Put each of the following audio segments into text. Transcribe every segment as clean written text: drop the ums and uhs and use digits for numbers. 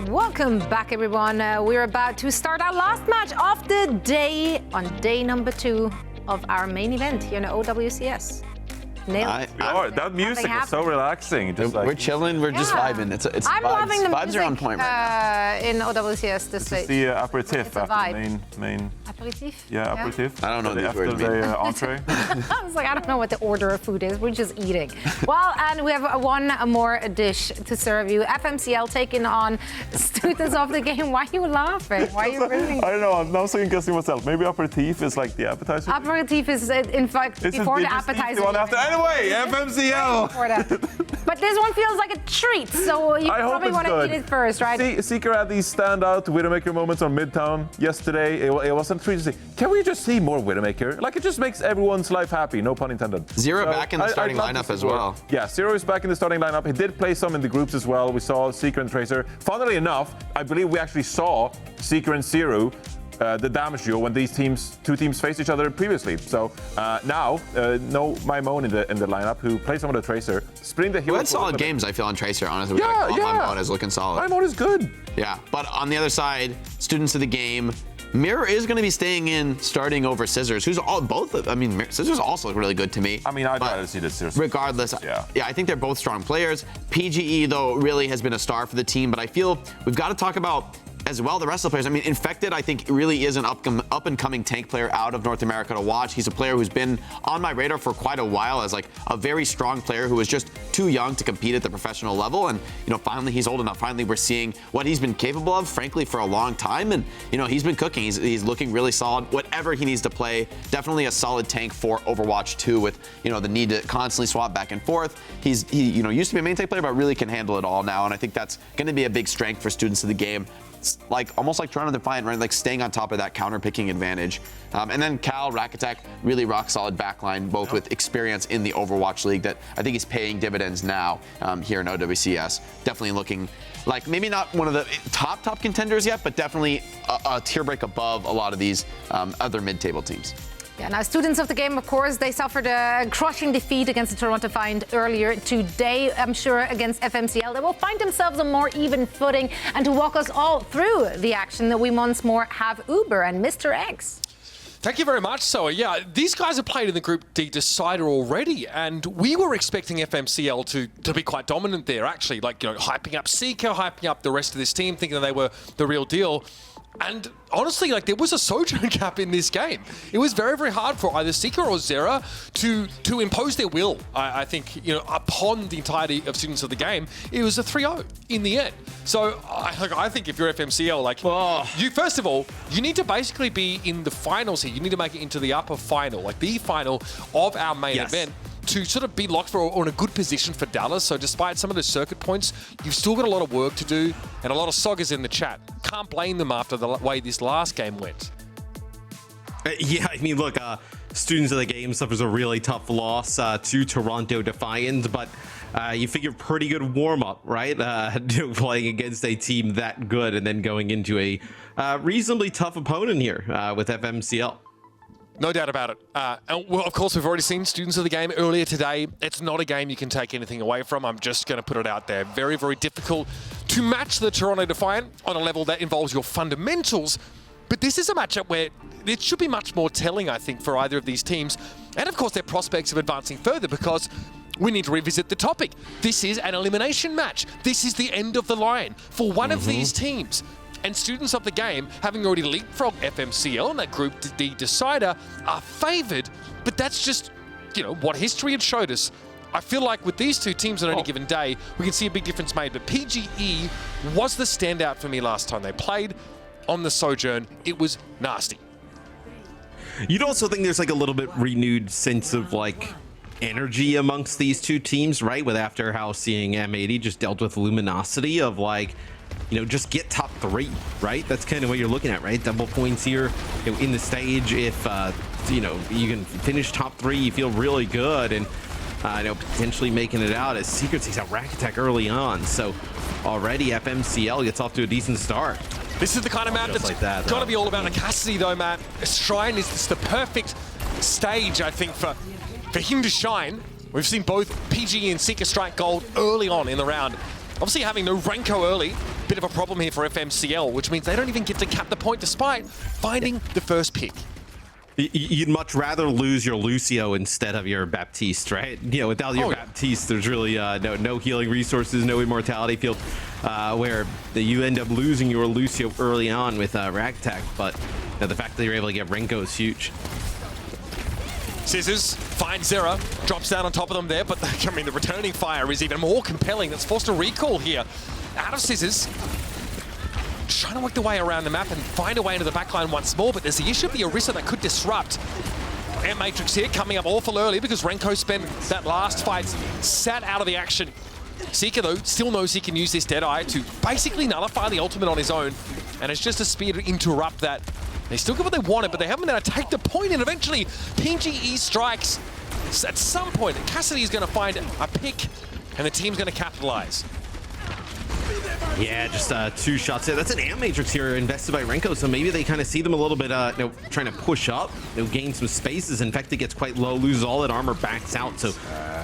Welcome back, everyone. We're about to start our last match of the day on day number 2 of our main event here in OWCS. That music is so relaxing. We're chilling. We're just vibing. It's I'm vibes. loving the vibes music are on point right in OWCS this It's the aperitif after the main. Aperitif? Yeah, aperitif. I don't know these after words the entree. I was like, I don't know what the order of food is. We're just eating. Well, and we have one more dish to serve you. FMCL taking on students of the game. Why are you laughing? Why are you rooting? I don't know. I'm now second guessing myself. Maybe aperitif is like the appetizer. Aperitif is, in fact, before the appetizer. Anyway, FMCL. But this one feels like a treat, so you probably want to eat it first, right? Seeker had these standout Widowmaker moments on Midtown yesterday. It wasn't a treat to see. Can we just see more Widowmaker? Like, it just makes everyone's life happy, no pun intended. Zero back in the starting lineup as well. Yeah, Zero is back in the starting lineup. He did play some in the groups as well. We saw Seeker and Tracer. Funnily enough, I believe we actually saw Seeker and Zero, the damage duo, when these two teams faced each other previously. So now, no Maimon in the lineup, who plays some of the Tracer. Splitting the hero. We had solid games, I feel, on Tracer, honestly. Yeah. Maimon is looking solid. Maimon is good. Yeah, but on the other side, students of the game, Mirror is going to be staying in, starting over Scissors, who's Scissors also look really good to me. I mean, I'd rather see the Scissors. Regardless, yeah, I think they're both strong players. PGE, though, really has been a star for the team, but I feel we've got to talk about as well the rest of the players. I mean, Infected, I think, really is an up-and-coming tank player out of North America to watch. He's a player who's been on my radar for quite a while as like a very strong player who is just too young to compete at the professional level. And, finally he's old enough. Finally, we're seeing what he's been capable of, frankly, for a long time. And, he's been cooking. He's looking really solid. Whatever he needs to play, definitely a solid tank for Overwatch 2 with, the need to constantly swap back and forth. He used to be a main tank player, but really can handle it all now. And I think that's going to be a big strength for students of the game. Almost like Toronto Defiant, right? Like staying on top of that counter-picking advantage. And then Cal, Rakatek, really rock-solid backline, both with experience in the Overwatch League that I think is paying dividends now here in OWCS. Definitely looking like maybe not one of the top contenders yet, but definitely a tier break above a lot of these other mid-table teams. Yeah, now students of the game, of course, they suffered a crushing defeat against the Toronto Defiant earlier today. I'm sure against FMCL, they will find themselves on more even footing. And to walk us all through the action, that we once more have Uber and Mr. X. Thank you very much. So, yeah, these guys have played in the Group D decider already, and we were expecting FMCL to be quite dominant there, actually. Like, hyping up Seeker, hyping up the rest of this team, thinking they were the real deal. And honestly, there was a sojourn gap in this game. It was very, very hard for either Seeker or Zera to impose their will, I think, upon the entirety of students of the game. It was a 3-0 in the end. So I think if you're FMCL, you first of all, you need to basically be in the finals here. You need to make it into the upper final, like the final of our main event, to sort of be locked or in a good position for Dallas. So despite some of the circuit points, you've still got a lot of work to do, and a lot of SOGers in the chat. Can't blame them after the way this last game went. Yeah, I mean, look, students of the game suffers a really tough loss to Toronto Defiant, but you figure pretty good warm-up, right? Playing against a team that good and then going into a reasonably tough opponent here with FMCL. No doubt about it. And well, of course, we've already seen students of the game earlier today. It's not a game you can take anything away from. I'm just going to put it out there. Very, very difficult to match the Toronto Defiant on a level that involves your fundamentals. But this is a matchup where it should be much more telling, I think, for either of these teams. And of course, their prospects of advancing further, because we need to revisit the topic. This is an elimination match. This is the end of the line for one of these teams. And students of the game, having already leapfrogged FMCL in that Group D decider, are favoured. But that's just, what history had showed us. I feel like with these two teams on any given day, we can see a big difference made. But PGE was the standout for me last time they played on the Sojourn. It was nasty. You'd also think there's a little bit renewed sense of energy amongst these two teams, right? With after how seeing M80 just dealt with luminosity of just get top 3, right? That's kind of what you're looking at, right? Double points here in the stage. If you can finish top 3, you feel really good, and potentially making it out as Secret takes out Rakatek early on. So already FMCL gets off to a decent start. This is the kind of map that's got to be all about the Cassidy, though, Matt. Shrine is just the perfect stage, I think, for him to shine. We've seen both PG and Seeker strike gold early on in the round. Obviously having no Renko early, bit of a problem here for FMCL, which means they don't even get to cap the point despite finding the first pick. You'd much rather lose your Lucio instead of your Baptiste, right? You know, without your Baptiste, there's really no healing resources, no immortality field, where you end up losing your Lucio early on with Ragtag. But the fact that you're able to get Renko is huge. Scissors finds Zera, drops down on top of them there, but I mean, the returning fire is even more compelling. That's forced a recall here out of Scissors. Trying to work the way around the map and find a way into the backline once more, but there's the issue of the Orisa that could disrupt. And Matrix here coming up awful early because Renko spent that last fight sat out of the action. Seeker, though, still knows he can use this Deadeye to basically nullify the ultimate on his own, and it's just a spear to interrupt that. They still get what they wanted, but they haven't been able to take the point, and eventually PGE strikes. At some point, Cassidy is going to find a pick, and the team's going to capitalize. Yeah, just 2 shots there. That's an Amp Matrix here invested by Renko, so maybe they kind of see them a little bit, trying to push up, gain some spaces. Infected gets quite low, loses all that armor, backs out. So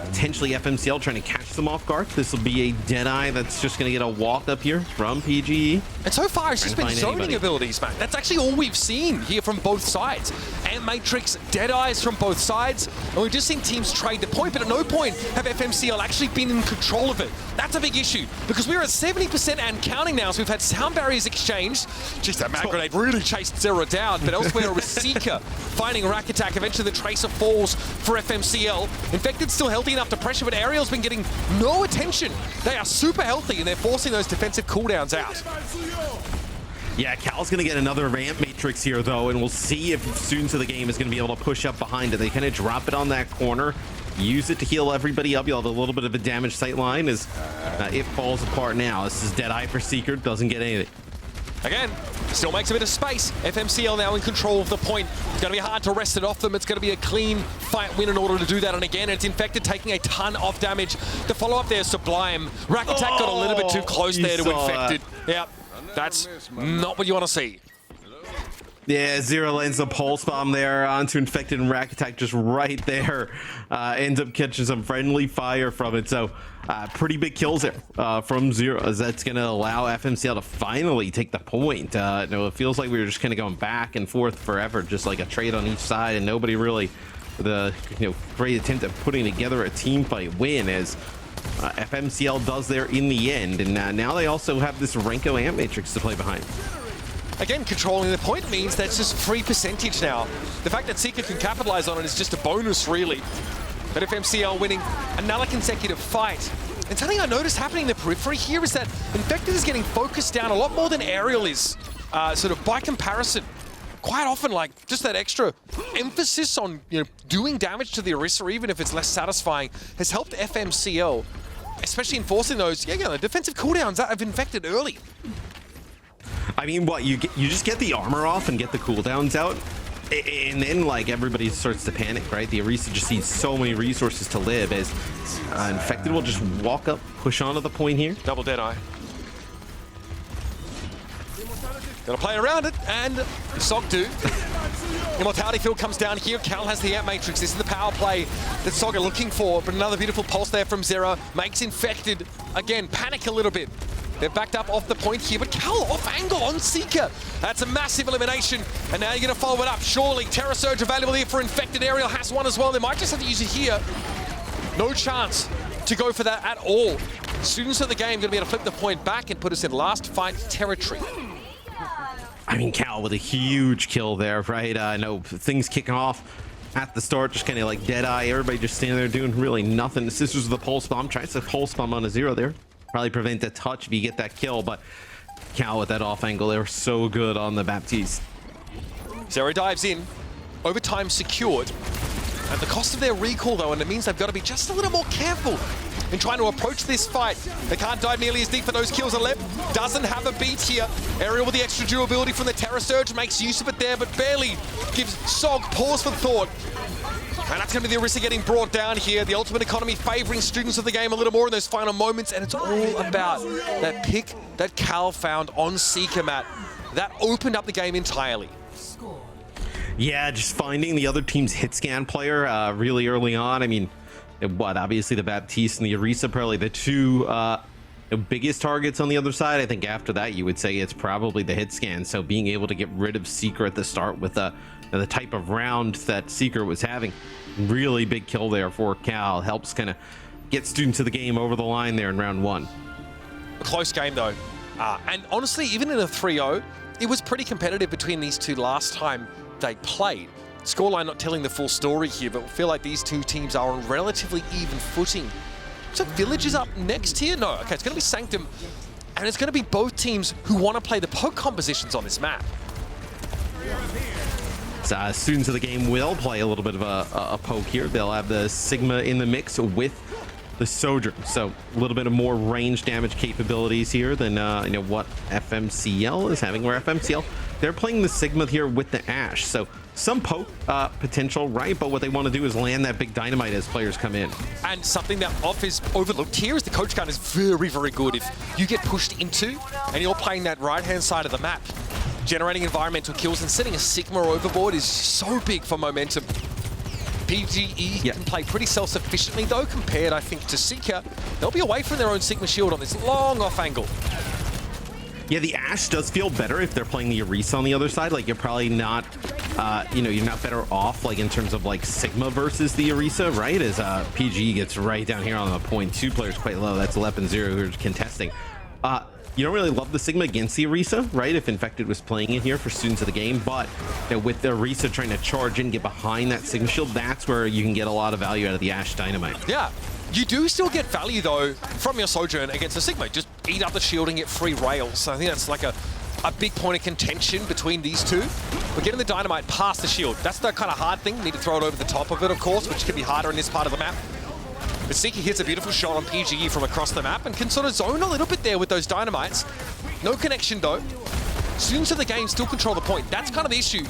potentially FMCL trying to catch them off guard. This will be a Deadeye that's just going to get a walk up here from PGE. And so far, it's just been zoning abilities, man. That's actually all we've seen here from both sides. Amp Matrix, Deadeyes from both sides, and we've just seen teams trade the point, but at no point have FMCL actually been in control of it. That's a big issue, because we're at 70% and counting now, so we've had sound barriers exchanged. Just that mag grenade really chased Zera down, but elsewhere it was Seeker finding a rack attack. Eventually the Tracer falls for FMCL. Infected still healthy enough to pressure, but Aerial's been getting no attention. They are super healthy, and they're forcing those defensive cooldowns out. Yeah, Cal's going to get another Ramp Matrix here, though, and we'll see if students of the game is going to be able to push up behind it. They kind of drop it on that corner, use it to heal everybody up. You'll have a little bit of a damaged sight line as it falls apart now. This is Deadeye for Seeker, doesn't get anything. Again, still makes a bit of space. FMCL now in control of the point. It's going to be hard to wrest it off them. It's going to be a clean fight win in order to do that. And again, it's Infected taking a ton of damage. The follow-up there, Sublime. Rack Attack got a little bit too close there to Infected. Yeah, that's not what you want to see. Yeah, Zero lands a pulse bomb there onto Infected, and Rack Attack just right there. Ends up catching some friendly fire from it. So pretty big kills there from Zero, as that's going to allow FMCL to finally take the point. It feels like we were just kind of going back and forth forever, just like a trade on each side, and nobody really the great attempt at putting together a team fight win, as FMCL does there in the end. And now they also have this Renko Amp Matrix to play behind. Again, controlling the point means that's just free percentage now. The fact that Seeker can capitalize on it is just a bonus, really. But FMCL winning another consecutive fight. And something I noticed happening in the periphery here is that Infected is getting focused down a lot more than Aerial is, sort of by comparison. Quite often, like, just that extra emphasis on doing damage to the Orisa, even if it's less satisfying, has helped FMCL, especially enforcing those the defensive cooldowns that have Infected early. I mean, what, you just get the armor off and get the cooldowns out, and then like everybody starts to panic, right? The Orisa just needs so many resources to live, as Infected will just walk up, push onto the point here. Double Deadeye. Gonna play around it, and SOG do. Immortality field comes down here. Cal has the Amp Matrix. This is the power play that SOG are looking for, but another beautiful pulse there from Zera makes Infected, again, panic a little bit. They're backed up off the point here, but Cal off angle on Seeker. That's a massive elimination, and now you're going to follow it up. Surely, Terra Surge available here for Infected. Aerial has one as well. They might just have to use it here. No chance to go for that at all. Students of the game going to be able to flip the point back and put us in last fight territory. I mean, Cal with a huge kill there, right? I know things kicking off at the start, just kind of like Deadeye. Everybody just standing there doing really nothing. The Sisters with the pulse bomb, tries to pulse bomb on a Zero there. Probably prevent the touch if you get that kill, but Cal with that off angle, they were so good on the Baptiste. Zero dives in, overtime secured. At the cost of their recall though, and it means they've got to be just a little more careful in trying to approach this fight. They can't dive nearly as deep for those kills. Alep doesn't have a beat here. Aerial with the extra durability from the Terra Surge makes use of it there, but barely gives SOG pause for thought. And that's going to be the Orisa getting brought down here. The ultimate economy favoring students of the game a little more in those final moments. And it's all about that pick that Cal found on Seeker, Matt. That opened up the game entirely. Yeah, just finding the other team's hit scan player really early on. I mean, obviously the Baptiste and the Orisa, probably the two biggest targets on the other side. I think after that, you would say it's probably the hit scan. So being able to get rid of Seeker at the start with the type of round that Seeker was having, really big kill there for Cal. Helps kind of get students of the game over the line there in round 1. A close game though. And honestly, even in a 3-0, it was pretty competitive between these two last time they played. Scoreline not telling the full story here, but I feel like these two teams are on relatively even footing. So Village is up next here? No, okay, it's going to be Sanctum, and it's going to be both teams who want to play the poke compositions on this map. So, students of the game will play a little bit of a poke here. They'll have the Sigma in the mix with the Sojourn, so a little bit of more range damage capabilities here than what FMCL is having. Where FMCL, they're playing the Sigma here with the Ashe, so some poke potential, right? But what they want to do is land that big dynamite as players come in. And something that off is overlooked here is the coach gun is very, very good. If you get pushed into and you're playing that right-hand side of the map, generating environmental kills and setting a Sigma overboard is so big for momentum. PGE can play pretty self-sufficiently though, compared, I think, to Seeker. They'll be away from their own Sigma shield on this long off angle. Yeah, the Ashe does feel better if they're playing the Orisa on the other side. Like, you're probably not, you're not better off, like, in terms of, like, Sigma versus the Orisa, right? As PGE gets right down here on the point. 2 players quite low. That's 11-0 who are contesting. You don't really love the Sigma against the Orisa, right? If Infected was playing it here for students of the game, but with the Orisa trying to charge in, get behind that Sigma shield, that's where you can get a lot of value out of the Ashe Dynamite. Yeah, you do still get value though from your Sojourn against the Sigma. Just eat up the shield and get free rails. So I think that's like a big point of contention between these two. We're getting the Dynamite past the shield. That's the kind of hard thing. You need to throw it over the top of it, of course, which can be harder in this part of the map. But Seeker hits a beautiful shot on PGE from across the map and can sort of zone a little bit there with those Dynamites. No connection though. Students of the game still control the point. That's kind of the issue.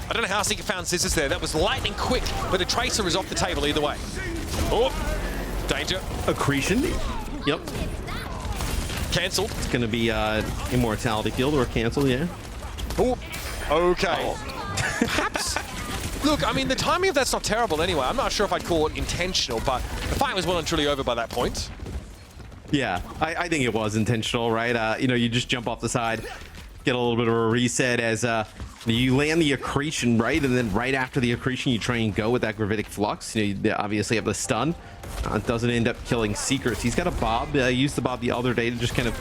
I don't know how Seeker found Scissors there. That was lightning quick, but the Tracer is off the table either way. Oh, danger. Accretion. Yep. Cancelled. It's going to be Immortality Field or cancel, yeah. Oh, okay. Perhaps. Look, I mean, the timing of that's not terrible anyway. I'm not sure if I'd call it intentional, but the fight was well and truly over by that point. Yeah, I think it was intentional, right? You just jump off the side, get a little bit of a reset as you land the accretion, right? And then right after the accretion, you try and go with that gravitic flux. You obviously have the stun. It doesn't end up killing Seekers. He's got a Bob. Used the Bob the other day to just kind of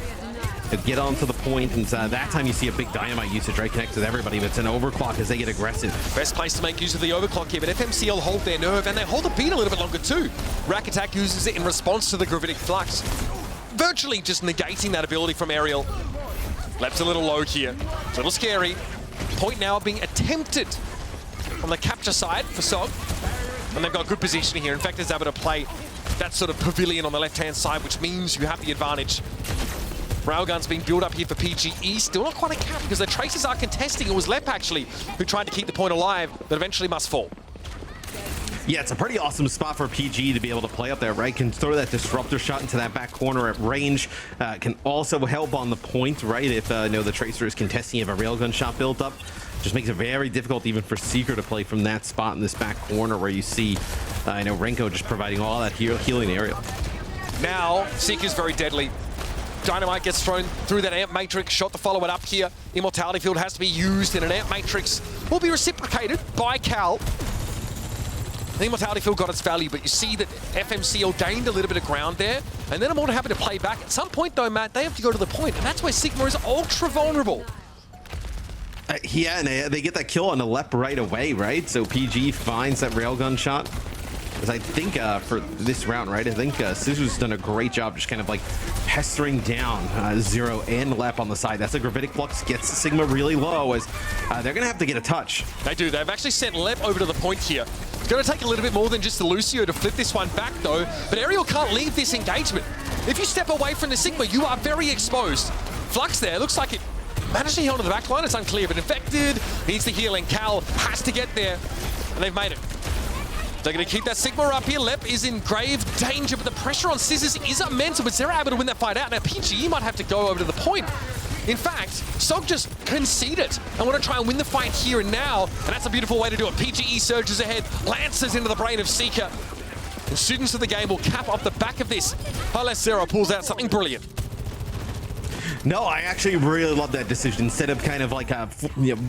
get onto the point, and that time you see a big Dynamite usage, right? Connects with everybody, but it's an overclock as they get aggressive. Best place to make use of the overclock here, but FMCL hold their nerve, and they hold the beat a little bit longer too. Rack Attack uses it in response to the gravitic flux, virtually just negating that ability from Aerial. Lep's a little low here, it's a little scary. Point now being attempted on the capture side for SOG, and they've got good positioning here. In fact, it's able to play that sort of pavilion on the left-hand side, which means you have the advantage. Railgun's being built up here for PGE. Still not quite a cap because the Tracers are contesting. It was Lep actually who tried to keep the point alive, but eventually must fall. Yeah, it's a pretty awesome spot for PG to be able to play up there, right? Can throw that disruptor shot into that back corner at range. Can also help on the point, right? If the Tracer is contesting, you have a railgun shot built up. Just makes it very difficult even for Seeker to play from that spot in this back corner where you see, Renko just providing all that healing area. Now, Seeker's very deadly. Dynamite gets thrown through that Amp Matrix, shot to follow it up here. Immortality Field has to be used, and an Amp Matrix will be reciprocated by Cal. The Immortality Field got its value, but you see that FMCL gained a little bit of ground there, and then I'm more than happy to play back. At some point though, Matt, they have to go to the point, and that's where Sigma is ultra vulnerable. Yeah, and they get that kill on the Lep right away, right? So PG finds that railgun shot. Because I think for this round, right, I think Sisu's done a great job just kind of like pestering down Zero and Lep on the side. That's a gravitic flux, gets Sigma really low as they're going to have to get a touch. They do. They've actually sent Lep over to the point here. It's going to take a little bit more than just the Lucio to flip this one back though, but Aerial can't leave this engagement. If you step away from the Sigma, you are very exposed. Flux there, looks like it managed to heal to the back line. It's unclear, but Infected needs the healing. Cal has to get there, and they've made it. They're going to keep that Sigma up here. Lep is in grave danger, but the pressure on Scissors is immense, but they're able to win that fight out. Now, PGE might have to go over to the point. In fact, SOG just conceded and want to try and win the fight here and now, and that's a beautiful way to do it. PGE surges ahead, lances into the brain of Seeker, and students of the game will cap off the back of this, unless Zero pulls out something brilliant. No, I actually really love that decision. Instead of kind of like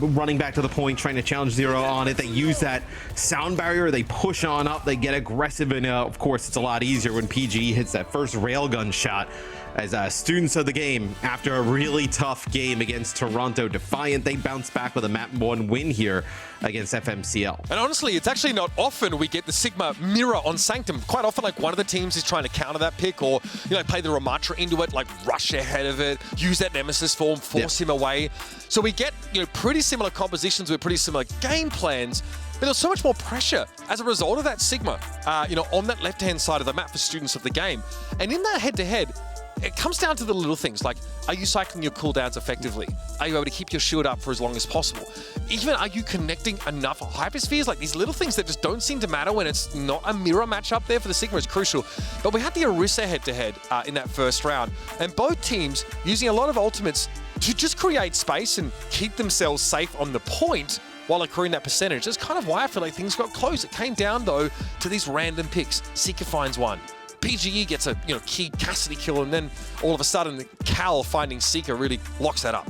running back to the point, trying to challenge Zero on it, they use that sound barrier, they push on up, they get aggressive, and of course it's a lot easier when PG hits that first railgun shot. As students of the game, after a really tough game against Toronto Defiant, they bounce back with a map 1 win here against FMCL. And honestly, it's actually not often we get the Sigma mirror on Sanctum. Quite often, like, one of the teams is trying to counter that pick or, play the Ramatra into it, like rush ahead of it, use that Nemesis form, force him away. So we get, pretty similar compositions with pretty similar game plans. But there's so much more pressure as a result of that Sigma, on that left-hand side of the map for students of the game. And in that head-to-head, it comes down to the little things, like, are you cycling your cooldowns effectively? Are you able to keep your shield up for as long as possible? Even, are you connecting enough hyperspheres? Like, these little things that just don't seem to matter when it's not a mirror match up there for the Sigma is crucial. But we had the Orisa head-to-head in that first round, and both teams using a lot of ultimates to just create space and keep themselves safe on the point while accruing that percentage. That's kind of why I feel like things got close. It came down, though, to these random picks. Seeker finds one. PGE gets a key Cassidy kill, and then all of a sudden Cal finding Seeker really locks that up.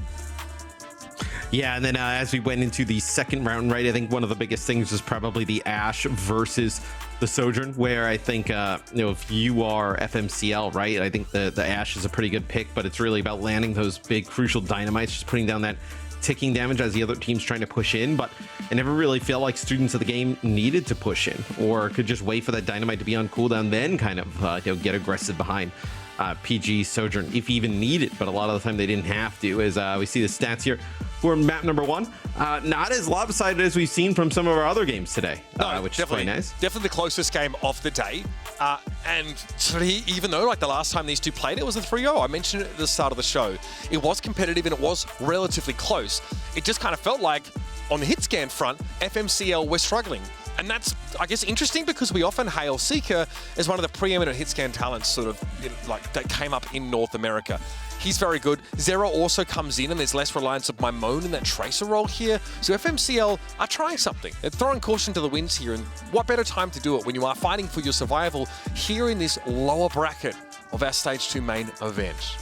Yeah, and then as we went into the second round, right, I think one of the biggest things is probably the Ashe versus the Sojourn, where I think if you are FMCL, right, I think the Ashe is a pretty good pick, but it's really about landing those big crucial dynamites, just putting down that ticking damage as the other team's trying to push in. But I never really felt like students of the game needed to push in, or could just wait for that dynamite to be on cooldown, then kind of get aggressive behind PG Sojourn if even needed. But a lot of the time they didn't have to, as we see the stats here for map number 1. Not as lopsided as we've seen from some of our other games today, which is quite nice. Definitely the closest game of the day. And even though, like, the last time these two played, it was a 3-0. I mentioned it at the start of the show. It was competitive and it was relatively close. It just kind of felt like, on the hit scan front, FMCL were struggling. And that's, I guess, interesting because we often hail Seeker as one of the preeminent hit scan talents sort of that came up in North America. He's very good. Zero also comes in, and there's less reliance of Mimone in that tracer role here. So FMCL are trying something. They're throwing caution to the winds here, and what better time to do it when you are fighting for your survival here in this lower bracket of our Stage 2 main event.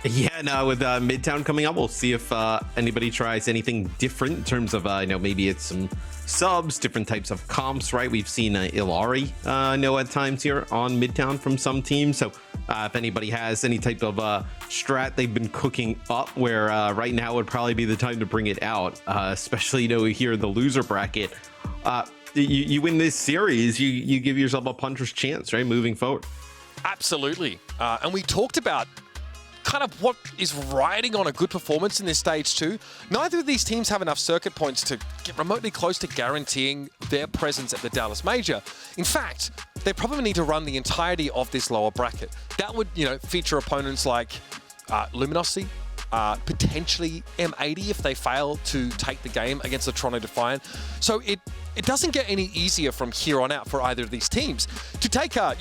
Yeah, now with Midtown coming up, we'll see if anybody tries anything different in terms of, maybe it's some subs, different types of comps, right? We've seen Illari, at times here on Midtown from some teams. So if anybody has any type of strat they've been cooking up, where right now would probably be the time to bring it out, especially, here in the loser bracket. You win this series, you give yourself a puncher's chance, right, moving forward. Absolutely. And we talked about kind of what is riding on a good performance in this Stage 2. Neither of these teams have enough circuit points to get remotely close to guaranteeing their presence at the Dallas Major. In fact, they probably need to run the entirety of this lower bracket. That would, feature opponents like Luminosity, potentially M80 if they fail to take the game against the Toronto Defiant. So it doesn't get any easier from here on out for either of these teams. To take a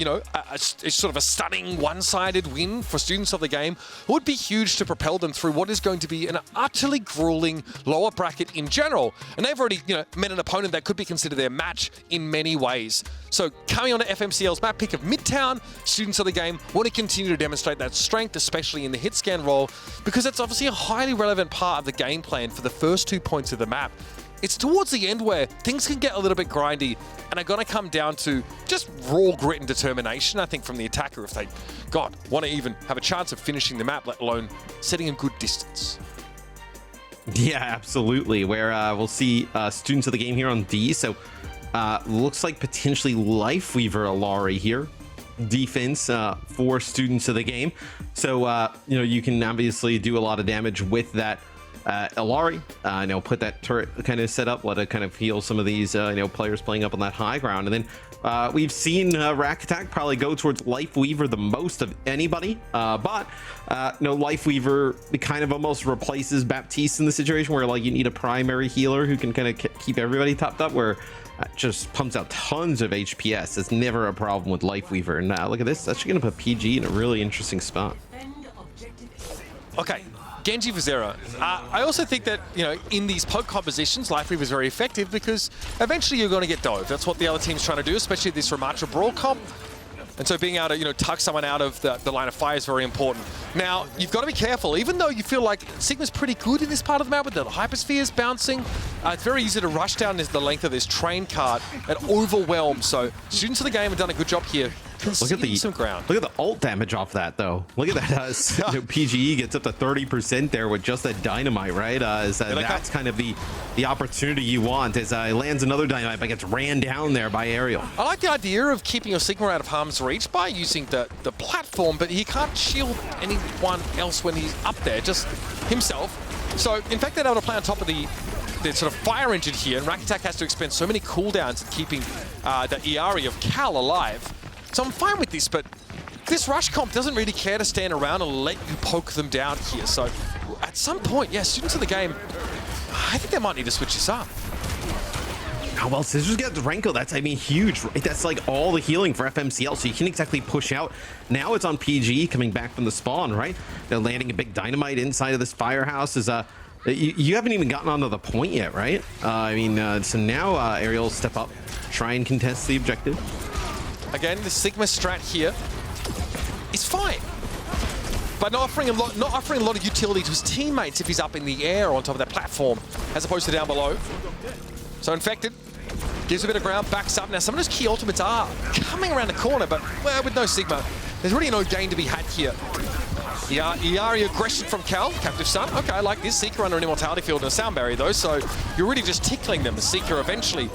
sort of a stunning one-sided win for students of the game would be huge to propel them through what is going to be an utterly grueling lower bracket in general. And they've already, met an opponent that could be considered their match in many ways. So coming on to FMCL's map pick of Midtown, students of the game want to continue to demonstrate that strength, especially in the hit scan role, because it's obviously a highly relevant part of the game plan for the first 2 points of the map. It's towards the end where things can get a little bit grindy and are going to come down to just raw grit and determination, I think, from the attacker if they, want to even have a chance of finishing the map, let alone setting a good distance. Yeah, absolutely. Where we'll see students of the game here on D. So looks like potentially Lifeweaver Illari here. Defense for students of the game. So, you can obviously do a lot of damage with that Illari, put that turret kind of set up, let it kind of heal some of these, players playing up on that high ground. And then we've seen Rack Attack probably go towards Lifeweaver the most of anybody, but Lifeweaver kind of almost replaces Baptiste in the situation where, like, you need a primary healer who can kind of keep everybody topped up, where just pumps out tons of HPS. It's never a problem with Lifeweaver. And look at this, that's actually going to put PG in a really interesting spot. Okay. Genji for Zero. I also think that, in these poke compositions, Lifeweaver is very effective because eventually you're going to get dove. That's what the other team's trying to do, especially this Ramatra Brawl comp. And so being able to, tuck someone out of the line of fire is very important. Now, you've got to be careful. Even though you feel like Sigma's pretty good in this part of the map with the hyperspheres bouncing, it's very easy to rush down the length of this train cart and overwhelm. So students of the game have done a good job here. Look at some ground. Look at the ult damage off that, though. Look at that. PGE gets up to 30% there with just that dynamite, right? That's kind of the opportunity you want. As lands another dynamite, but gets ran down there by Aerial. I like the idea of keeping your Sigma out of harm's reach by using the platform, but he can't shield anyone else when he's up there, just himself. So, in fact, they're able to play on top of the sort of fire engine here, and Rack Attack has to expend so many cooldowns at keeping the Iari of Cal alive. So I'm fine with this, but this rush comp doesn't really care to stand around and let you poke them down here. So at some point, yeah, students of the game, I think they might need to switch this up. Oh, well, Scissors gets Renko. That's, huge. Right? That's like all the healing for FMCL, so you can exactly push out. Now it's on PG coming back from the spawn, right? They're landing a big dynamite inside of this firehouse. You haven't even gotten onto the point yet, right? So now Aerial will step up, try and contest the objective. Again, the Sigma strat here is fine, but not offering a lot of utility to his teammates if he's up in the air on top of that platform, as opposed to down below. So Infected gives a bit of ground, backs up. Now some of those key ultimates are coming around the corner, but with no Sigma, there's really no gain to be had here. Iari aggression from Cal, Captive Sun. Okay, I like this. Seeker under an Immortality Field and a Sound Barrier though, so you're really just tickling them. The Seeker eventually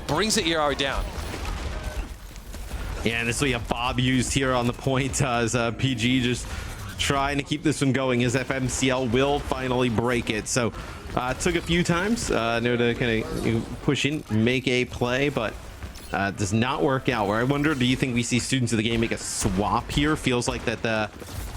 brings the Iari down. Yeah, and this will be a Bob used here on the point as PG just trying to keep this one going as FMCL will finally break it. So it took a few times to kind of push in, make a play, but does not work out. Where I wonder, do you think we see students of the game make a swap here? Feels like that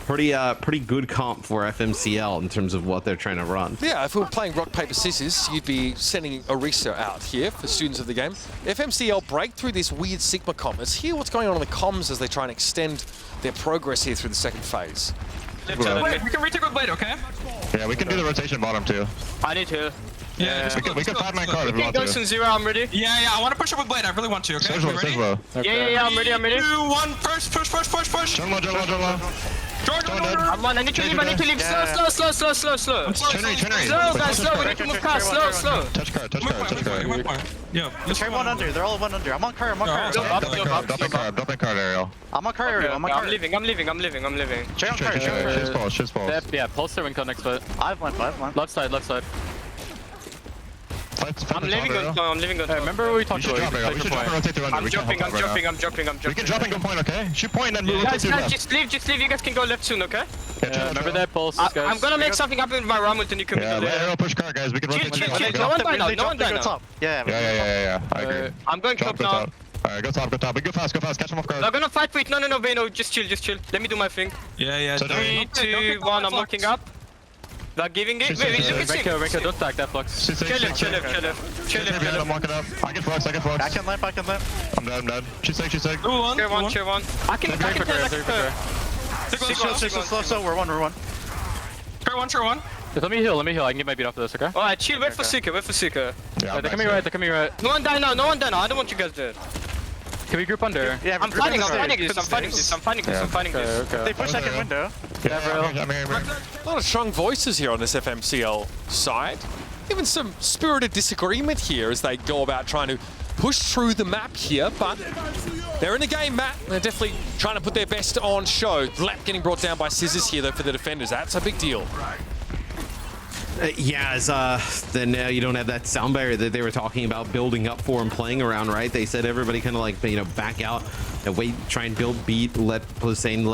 pretty good comp for FMCL in terms of what they're trying to run. Yeah, if we were playing rock, paper, scissors, you'd be sending Orisa out here for students of the game. FMCL break through this weird Sigma comp. Let's hear what's going on in the comms as they try and extend their progress here through the second phase. Wait, we can retake with Blade, okay? Yeah, we can do the rotation bottom too. I need to. Yeah, we can 5-9 card if we want to. Go zero, I'm ready. Yeah, I want to push up with Blade. I really want to, okay? Says low. Okay. Yeah, I'm ready. 2, 1, first, push. Jump low. I'm on, I need to leave. Slow. Trinity. Slow, guys, slow. We need to move past. Slow. Touch card. Yeah. Try one under. They're all one under. I'm on car. Drop card, Ariel. I'm on car. I'm leaving. Try on car. Shit's balls. Yeah, pulse the Renko next foot. I have one. Left side. I'm leaving on. Remember what we talked about? We should drop and rotate through under. I'm jumping. We can drop and go point, okay? Shoot point and then we'll rotate Guys, through left. just leave. You guys can go left soon, okay? Remember that pulse, guys. I'm gonna make something happen with my Ramut and you can Yeah, let Ariel push car, guys. We can rotate through left. No one die now. Yeah. I agree. I'm going top now. Alright, go top. Go fast. Catch him off guard. I'm gonna fight for it. No, Veno. Just chill. Let me do my thing. Yeah. 3, 2, 1. I'm locking up. They're giving it. Wait, Renko, don't stack that flux. Chill him. I'm walking up. I can flux. I can lamp. I'm dead. She's sick. Cheer one. I can Slow. We're one. Cheer one. Just let me heal. I can get my beat off of this, okay? Alright, chill. Wait for Seeker. Yeah, They're coming right. No one die now. I don't want you guys dead. Can we group under? Yeah, I'm fighting this. Okay. They push second window. I'm here. A lot of strong voices here on this FMCL side. Even some spirited disagreement here as they go about trying to push through the map here, but they're in the game, Matt. They're definitely trying to put their best on show. Lap getting brought down by Scissors here, though, for the defenders. That's a big deal. Then now you don't have that sound barrier that they were talking about building up for and playing around, right? They said everybody kind of back out and wait, try and build beat, let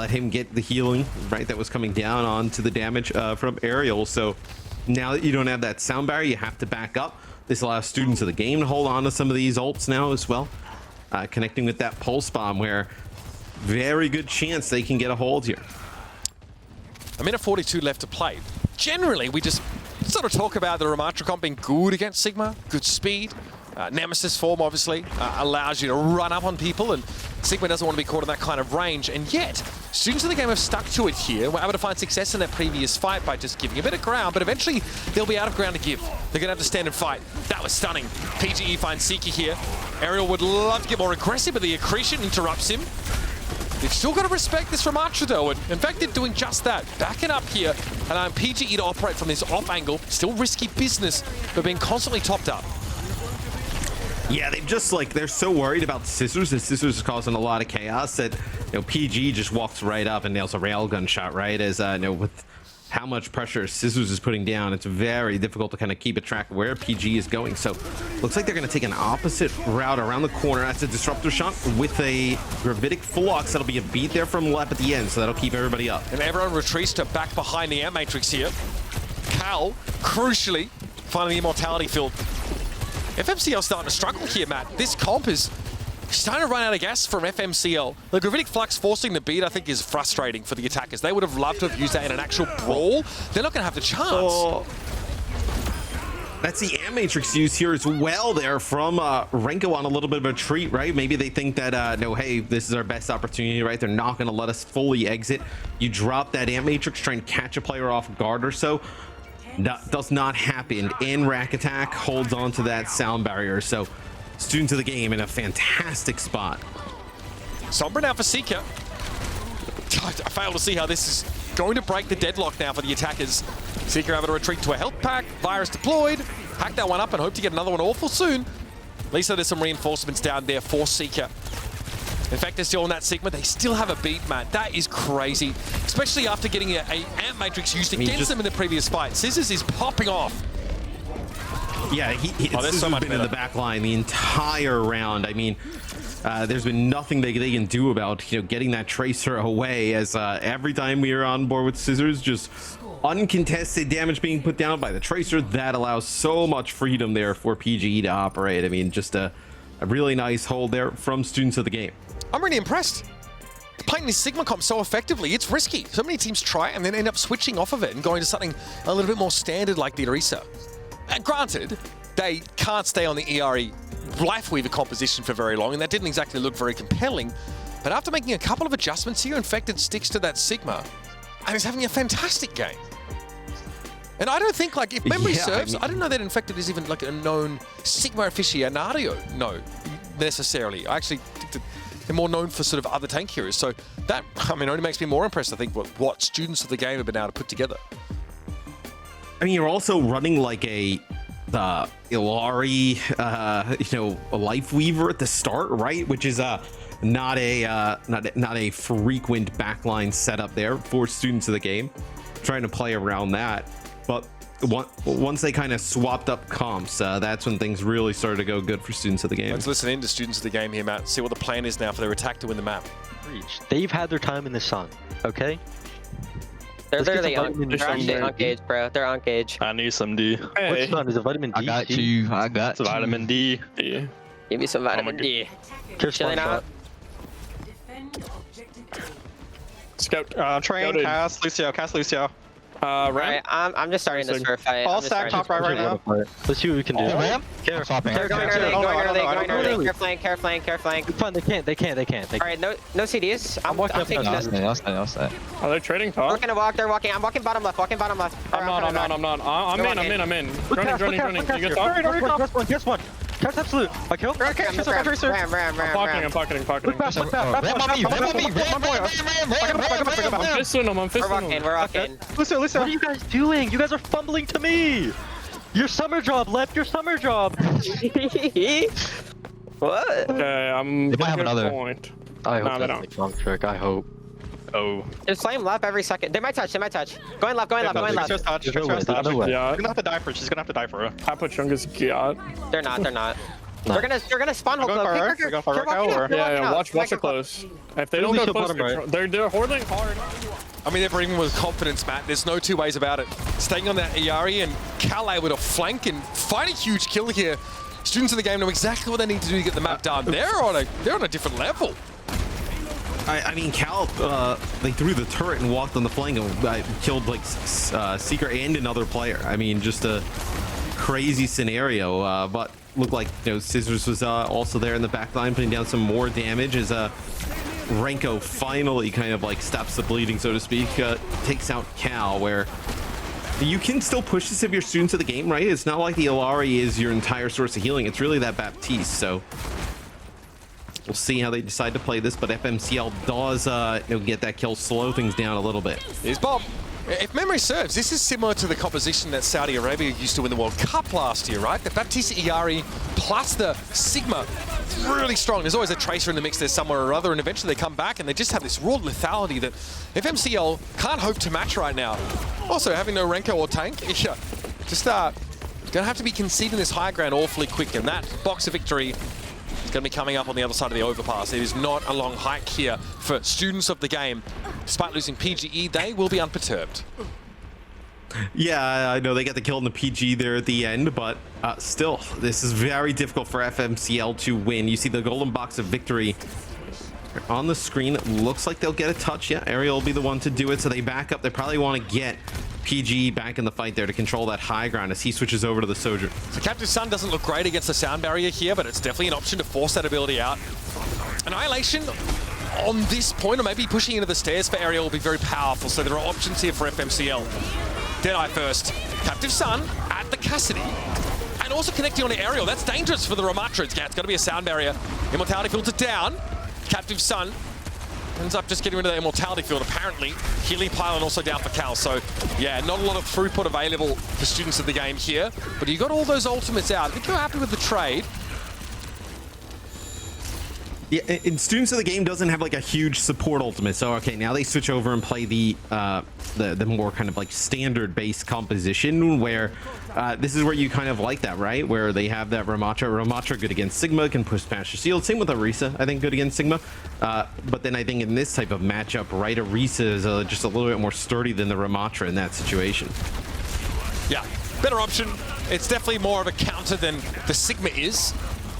him get the healing, right? That was coming down onto the damage from Aerial. So now that you don't have that sound barrier, you have to back up. This allows students of the game to hold on to some of these ults now as well. Connecting with that pulse bomb where very good chance they can get a hold here. A minute 42 left to play. Generally, we just sort of talk about the Ramatra comp being good against Sigma, good speed. Nemesis form, obviously, allows you to run up on people, and Sigma doesn't want to be caught in that kind of range. And yet, students of the game have stuck to it here. We're able to find success in that previous fight by just giving a bit of ground, but eventually they'll be out of ground to give. They're going to have to stand and fight. That was stunning. PGE finds Seeker here. Aerial would love to get more aggressive, but the accretion interrupts him. They've still got to respect this from Archer, though, and in fact, they're doing just that. Backing up here, allowing PGE to operate from this off angle. Still risky business, but being constantly topped up. Yeah, they've just they're so worried about Scissors, and Scissors is causing a lot of chaos that, PG just walks right up and nails a railgun shot, right? As, with how much pressure Scissors is putting down, it's very difficult to kind of keep a track of where PG is going. So looks like they're going to take an opposite route around the corner. That's a disruptor shot with a gravitic flux. That'll be a beat there from Lep at the end, so that'll keep everybody up. And everyone retreats to back behind the Ant Matrix here. Cal, crucially, finding the immortality field. FMCL starting to struggle here, Matt. This comp is starting to run out of gas from FMCL. The gravitic flux forcing the beat, I think, is frustrating for the attackers. They would have loved to have used that in an actual brawl. They're not going to have the chance. Oh. That's the Ant Matrix use here as well there from Renko on a little bit of a treat, right? Maybe they think that, no, hey, this is our best opportunity, right? They're not going to let us fully exit. You drop that Ant Matrix, try and catch a player off guard or so. That does not happen. And Rack Attack holds on to that sound barrier. So Students of the Game in a fantastic spot. Sombra now for Seeker. I fail to see how this is going to break the deadlock now for the attackers. Seeker able to retreat to a health pack. Virus deployed. Hack that one up and hope to get another one awful soon. At least there's some reinforcements down there for Seeker. In fact, they're still on that Sigma. They still have a beat, man. That is crazy. Especially after getting a Ant Matrix used against them in the previous fight. Scissors is popping off. Yeah, Scissors has been in the back line the entire round. I mean, there's been nothing they can do about getting that Tracer away, as every time we are on board with Scissors, just uncontested damage being put down by the Tracer. That allows so much freedom there for PGE to operate. I mean, just a really nice hold there from Students of the Game. I'm really impressed. Playing this Sigma comp so effectively, it's risky. So many teams try it and then end up switching off of it and going to something a little bit more standard like the Orisa. And granted, they can't stay on the ERE Lifeweaver composition for very long, and that didn't exactly look very compelling. But after making a couple of adjustments here, Infected sticks to that Sigma, and he's having a fantastic game. And I don't think, if memory serves, I don't know that Infected is even a known Sigma aficionado, no, necessarily. I actually think that they're more known for sort of other tank heroes. So that, only makes me more impressed, I think, what Students of the Game have been able to put together. I mean, you're also running the Illari, a Lifeweaver at the start, right? Which is not a frequent backline setup there for Students of the Game. Trying to play around that, but once they kind of swapped up comps, that's when things really started to go good for Students of the Game. Let's listen in to Students of the Game here, Matt. See what the plan is now for their attack to win the map. They've had their time in the sun, okay? They're literally on gauge, bro. They're on gauge. I need some D. Hey. What's sun? Is it vitamin D? I got some vitamin D. Give me some vitamin D. Chilling out. Scout. Train, cast Lucio. Right, I'm just starting this for a fight. All stack top right now. Let's see what we can do. Ram? They're going early. Care flank. Fun, they can't. Alright, no CDs. I'm taking this. Are they trading top? They're walking. I'm walking bottom left. I'm not. I'm in. Running. You get top? Guess what? Catch absolute. I kill. Ram. I'm pocketing. I'm fisting him. We're rocking. Lucio, what are you guys doing? You guys are fumbling to me. Your summer job, left your summer job. What? Okay, I'm. They might have another. Point. I hope that's the wrong trick. I hope. Oh. Just flame left every second. They might touch. Going left. Just touch. Yeah. She's gonna have to die for it. I put Chungus God. They're not. They're gonna spawn hook low. Yeah, watch it close. If they don't go close, they're hoarding hard. They're bringing with confidence, Matt. There's no two ways about it. Staying on that ERE and Cal able to flank and find a huge kill here. Students of the Game know exactly what they need to do to get the map done. They're on a different level. I mean, Cal, they threw the turret and walked on the flank and killed Seeker and another player. I mean, just a crazy scenario. But looked like Scissors was also there in the back line, putting down some more damage as Renko finally kind of stops the bleeding, so to speak. Takes out Cal, where you can still push this if you're Students of the Game, right? It's not like the Illari is your entire source of healing. It's really that Baptiste. So We'll see how they decide to play this, but FMCL does get that kill, slow things down a little bit. Here's Bob. If memory serves, this is similar to the composition that Saudi Arabia used to win the World Cup last year, right? The Baptiste Iari plus the Sigma, really strong. There's always a tracer in the mix there somewhere or other, and eventually they come back and they just have this raw lethality that FMCL can't hope to match right now. Also, having no Renko or tank, yeah, just going to have to be conceding this high ground awfully quick, and that box of victory is going to be coming up on the other side of the overpass. It is not a long hike here for students of the game. Despite losing PGE, they will be unperturbed. Yeah, I know they get the kill in the PG there at the end, but still, this is very difficult for FMCL to win. You see the golden box of victory on the screen. It looks like they'll get a touch. Yeah, Ariel will be the one to do it, so they back up. They probably want to get PG back in the fight there to control that high ground as he switches over to the Sojourn. So Captive Sun doesn't look great against the sound barrier here, but it's definitely an option to force that ability out. Annihilation on this point, or maybe pushing into the stairs for Ariel, will be very powerful, so there are options here for FMCL. Deadeye first. Captive Sun at the Cassidy. And also connecting on the Ariel. That's dangerous for the Ramatra. It's got to be a sound barrier. Immortality filtered down. Captive Sun ends up just getting rid of the Immortality field, apparently. Healing Pylon also down for Cal. So, yeah, not a lot of throughput available for students of the game here. But you got all those ultimates out. I think you're happy with the trade. Yeah, and Students of the Game doesn't have like a huge support ultimate, so okay, now they switch over and play the more kind of like standard base composition, where this is where you kind of like that, right? Where they have that Ramatra good against Sigma, can push past your shield. Same with Orisa, I think, good against Sigma. But then I think in this type of matchup, right, Orisa is just a little bit more sturdy than the Ramatra in that situation. Yeah, better option. It's definitely more of a counter than the Sigma is.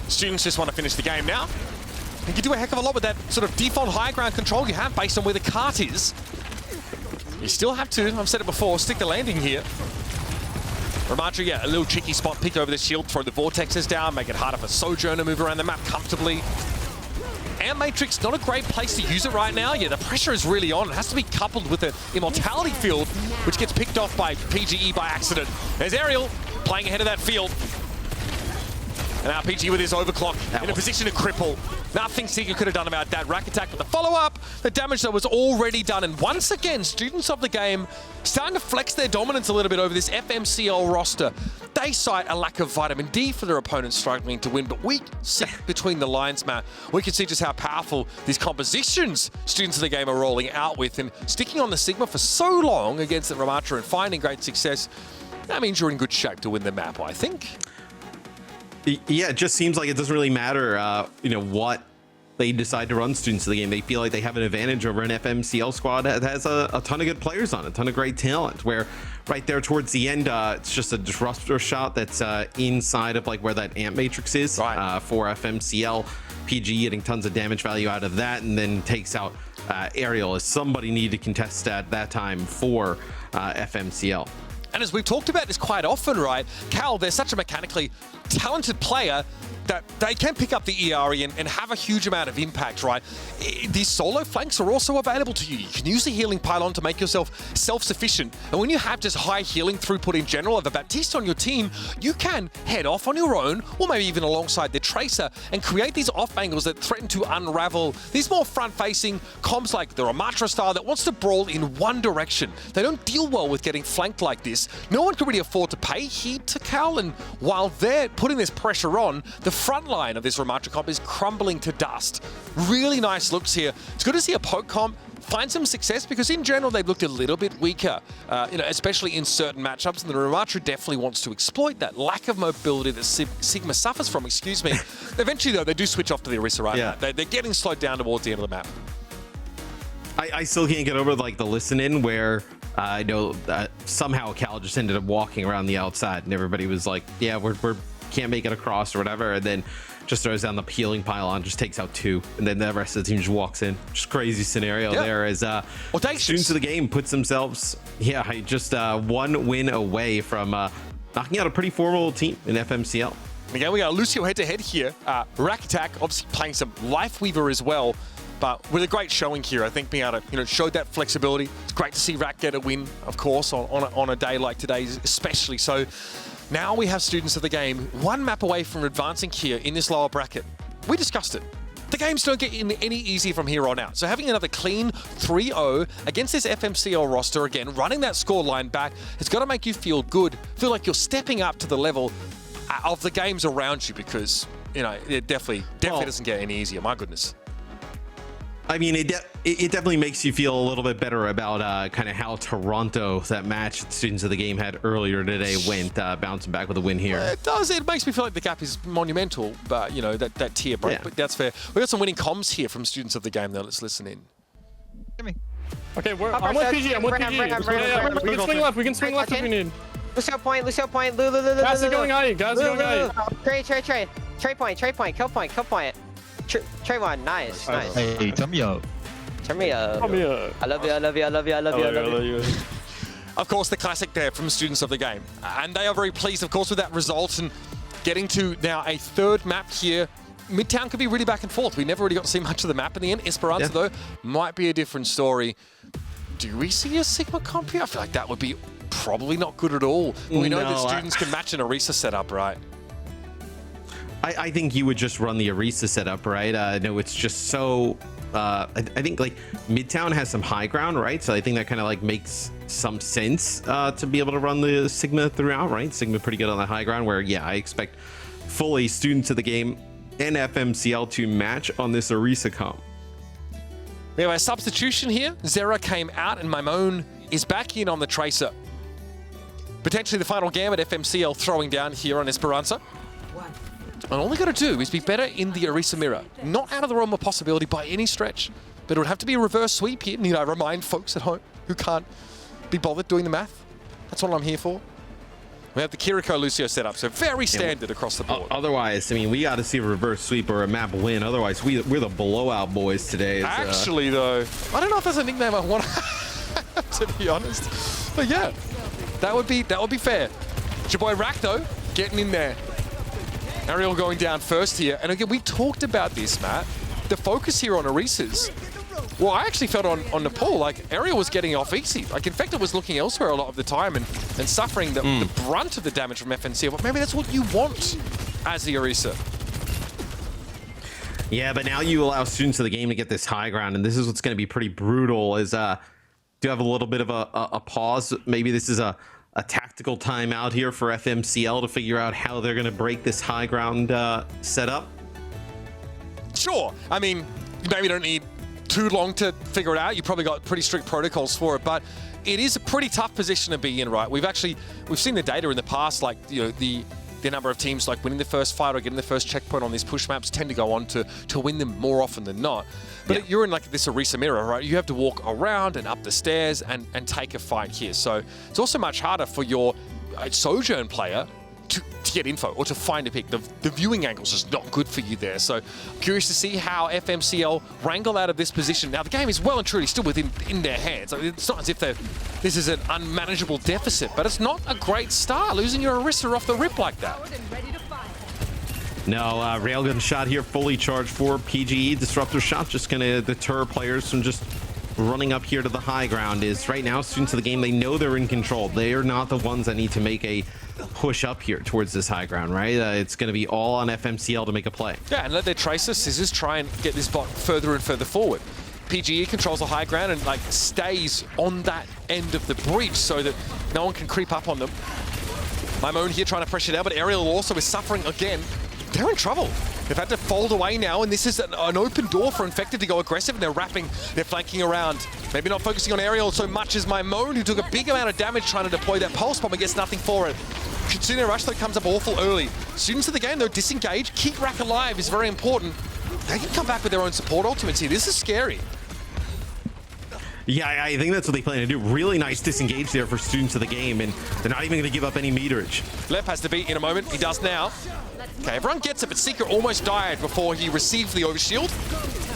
Students just want to finish the game now. You can do a heck of a lot with that sort of default high ground control you have based on where the cart is. You still have to, I've said it before, stick the landing here. Ramatra, yeah, a little tricky spot, pick over the shield, throw the vortexes down, make it harder for Sojourn to move around the map comfortably. And Matrix, not a great place to use it right now. Yeah, the pressure is really on. It has to be coupled with the Immortality field, which gets picked off by PGE by accident. There's Ariel playing ahead of that field. And now PG with his overclock in a position to cripple. Nothing Seeker could have done about that. Rack attack with the follow-up. The damage that was already done. And once again, students of the game starting to flex their dominance a little bit over this FMCL roster. They cite a lack of vitamin D for their opponents struggling to win. But we see between the lines, Matt, we can see just how powerful these compositions students of the game are rolling out with. And sticking on the Sigma for so long against the Ramatra and finding great success, that means you're in good shape to win the map, I think. Yeah, it just seems like it doesn't really matter, what they decide to run students of the game. They feel like they have an advantage over an FMCL squad that has a ton of good players on it, a ton of great talent, where right there towards the end, it's just a disruptor shot that's inside of like where that amp matrix is right. For FMCL. PG getting tons of damage value out of that, and then takes out Ariel as somebody needed to contest at that time for FMCL. And as we've talked about this quite often, right, Cal, they're such a mechanically talented player that they can pick up the ERE and have a huge amount of impact, right? These solo flanks are also available to you. You can use the healing pylon to make yourself self-sufficient. And when you have just high healing throughput in general of a Baptiste on your team, you can head off on your own, or maybe even alongside the Tracer, and create these off angles that threaten to unravel these more front-facing comms like the Ramatra style that wants to brawl in one direction. They don't deal well with getting flanked like this. No one can really afford to pay heed to Cal, and while they're putting this pressure on, the front line of this Ramatra comp is crumbling to dust. Really nice looks here. It's good to see a poke comp find some success, because in general they've looked a little bit weaker, especially in certain matchups, and the Ramatra definitely wants to exploit that lack of mobility that Sigma suffers from, Eventually though, they do switch off to the Orisa right now. They're getting slowed down towards the end of the map. I still can't get over like the listen in where I know somehow Cal just ended up walking around the outside and everybody was like, yeah, we're can't make it across or whatever, and then just throws down the healing pylon, just takes out 2, and then the rest of the team just walks in. Just crazy scenario there as students of the game puts themselves just 1 win away from knocking out a pretty formidable team in FMCL. Again, we got Lucio head-to-head here. Rack attack, obviously playing some Lifeweaver as well, but with a great showing here, I think being able to show that flexibility. It's great to see Rack get a win, of course, on a day like today, especially. So now we have students of the game 1 map away from advancing here in this lower bracket. We discussed it. the games don't get any easier from here on out. So having another clean 3-0 against this FMCL roster again, running that scoreline back, it's got to make you feel good, feel like you're stepping up to the level of the games around you, because, you know, it definitely doesn't get any easier. My goodness. I mean, it definitely makes you feel a little bit better about kind of how Toronto, that match that Students of the Game had earlier today, went bouncing back with a win here. It does. It makes me feel like the gap is monumental, but, you know, that tier break. Yeah. But that's fair. We got some winning comms here from Students of the Game, though. Let's listen in. Okay, I'm with PG. I'm with PG. We can swing left. We can swing left if we need. Lucio point. Guys are going high. Guys are going high. Trade point. Kill point. Trade one. Nice. Hey, turn me up. Turn me up. I love you. Of course, the classic there from Students of the Game. And they are very pleased, of course, with that result and getting to now a third map here. Midtown could be really back and forth. We never really got to see much of the map in the end. Esperanza, though, might be a different story. Do we see a Sigma comp here? I feel like that would be probably not good at all. But we know that Students can match an Orisa setup, right? I think you would just run the Orisa setup, right? No, it's just so... I think like Midtown has some high ground, right? So I think that kind of like makes some sense to be able to run the Sigma throughout, right? Sigma pretty good on the high ground, where, yeah, I expect fully Students of the Game and FMCL to match on this Orisa comp. We have a substitution here. Zera came out and Maimone is back in on the Tracer. Potentially the final game at FMCL throwing down here on Esperanza. And all they got to do is be better in the Orisa mirror. Not out of the realm of possibility by any stretch, but it would have to be a reverse sweep here. You know, remind folks at home who can't be bothered doing the math. That's what I'm here for. We have the Kiriko Lucio set up, so very standard across the board. Otherwise, I mean, we got to see a reverse sweep or a map win. Otherwise, we're the blowout boys today. Actually, though, I don't know if that's a nickname I want to be honest. But yeah, that would be fair. It's your boy Rack, though, getting in there. Ariel going down first here. And again, we talked about this, Matt. The focus here on Orisa's. Well, I actually felt on Nepal, like Ariel was getting off easy. Like Infected was looking elsewhere a lot of the time and suffering the brunt of the damage from FNC. But maybe that's what you want as the Orisa. Yeah, but now you allow Students of the Game to get this high ground, and this is what's going to be pretty brutal. Is do have a little bit of a pause. Maybe this is a tactical timeout here for FMCL to figure out how they're going to break this high ground setup? Sure. I mean, you maybe don't need too long to figure it out. You probably got pretty strict protocols for it, but it is a pretty tough position to be in, right? We've seen the data in the past, like, you know, the number of teams like winning the first fight or getting the first checkpoint on these push maps tend to go on to win them more often than not. But you're in like this Orisa mirror, right? You have to walk around and up the stairs and take a fight here. So it's also much harder for your Sojourn player to get info or to find a pick. The viewing angles is not good for you there. So curious to see how FMCL wrangle out of this position. Now the game is well and truly still in their hands. It's not as if this is an unmanageable deficit, but it's not a great start losing your Orisa off the rip like that. No, railgun shot here fully charged for PGE. Disruptor shot just going to deter players from just running up here to the high ground. Is right now Students of the Game, they know they're in control. They are not the ones that need to make a push up here towards this high ground, right? It's going to be all on FMCL to make a play. Yeah, and let their Tracer Scissors try and get this bot further and further forward. PGE controls the high ground and like stays on that end of the bridge so that no one can creep up on them. Maimone here trying to pressure down, but Ariel also is suffering again. They're in trouble. They've had to fold away now, and this is an open door for Infected to go aggressive, and they're flanking around. Maybe not focusing on Ariel so much as Maimone, who took a big amount of damage trying to deploy that pulse bomb and gets nothing for it. Kitsune Rush, though, comes up awful early. Students of the Game, though, disengage. Keep Rack alive is very important. They can come back with their own support ultimates here. This is scary. Yeah, I think that's what they plan to do. Really nice disengage there for Students of the Game, and they're not even going to give up any meterage. Lep has to beat in a moment. He does now. Okay, everyone gets it, but Seeker almost died before he received the overshield.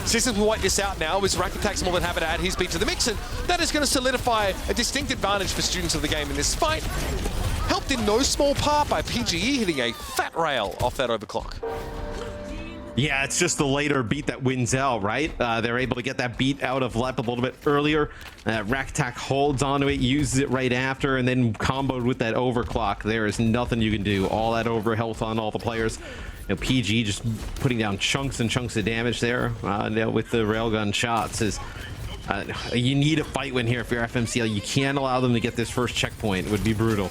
Systems will wipe this out now as Rack attacks more than happy to add his beat to the mix, and that is going to solidify a distinct advantage for Students of the Game in this fight. Helped in no small part by PGE hitting a fat rail off that overclock. Yeah, it's just the later beat that wins out, right? They're able to get that beat out of Lep a little bit earlier. Raktak holds onto it, uses it right after, and then comboed with that overclock. There is nothing you can do. All that over health on all the players. PG just putting down chunks and chunks of damage there with the railgun shots. You need a fight win here if you're FMCL. You can't allow them to get this first checkpoint. It would be brutal.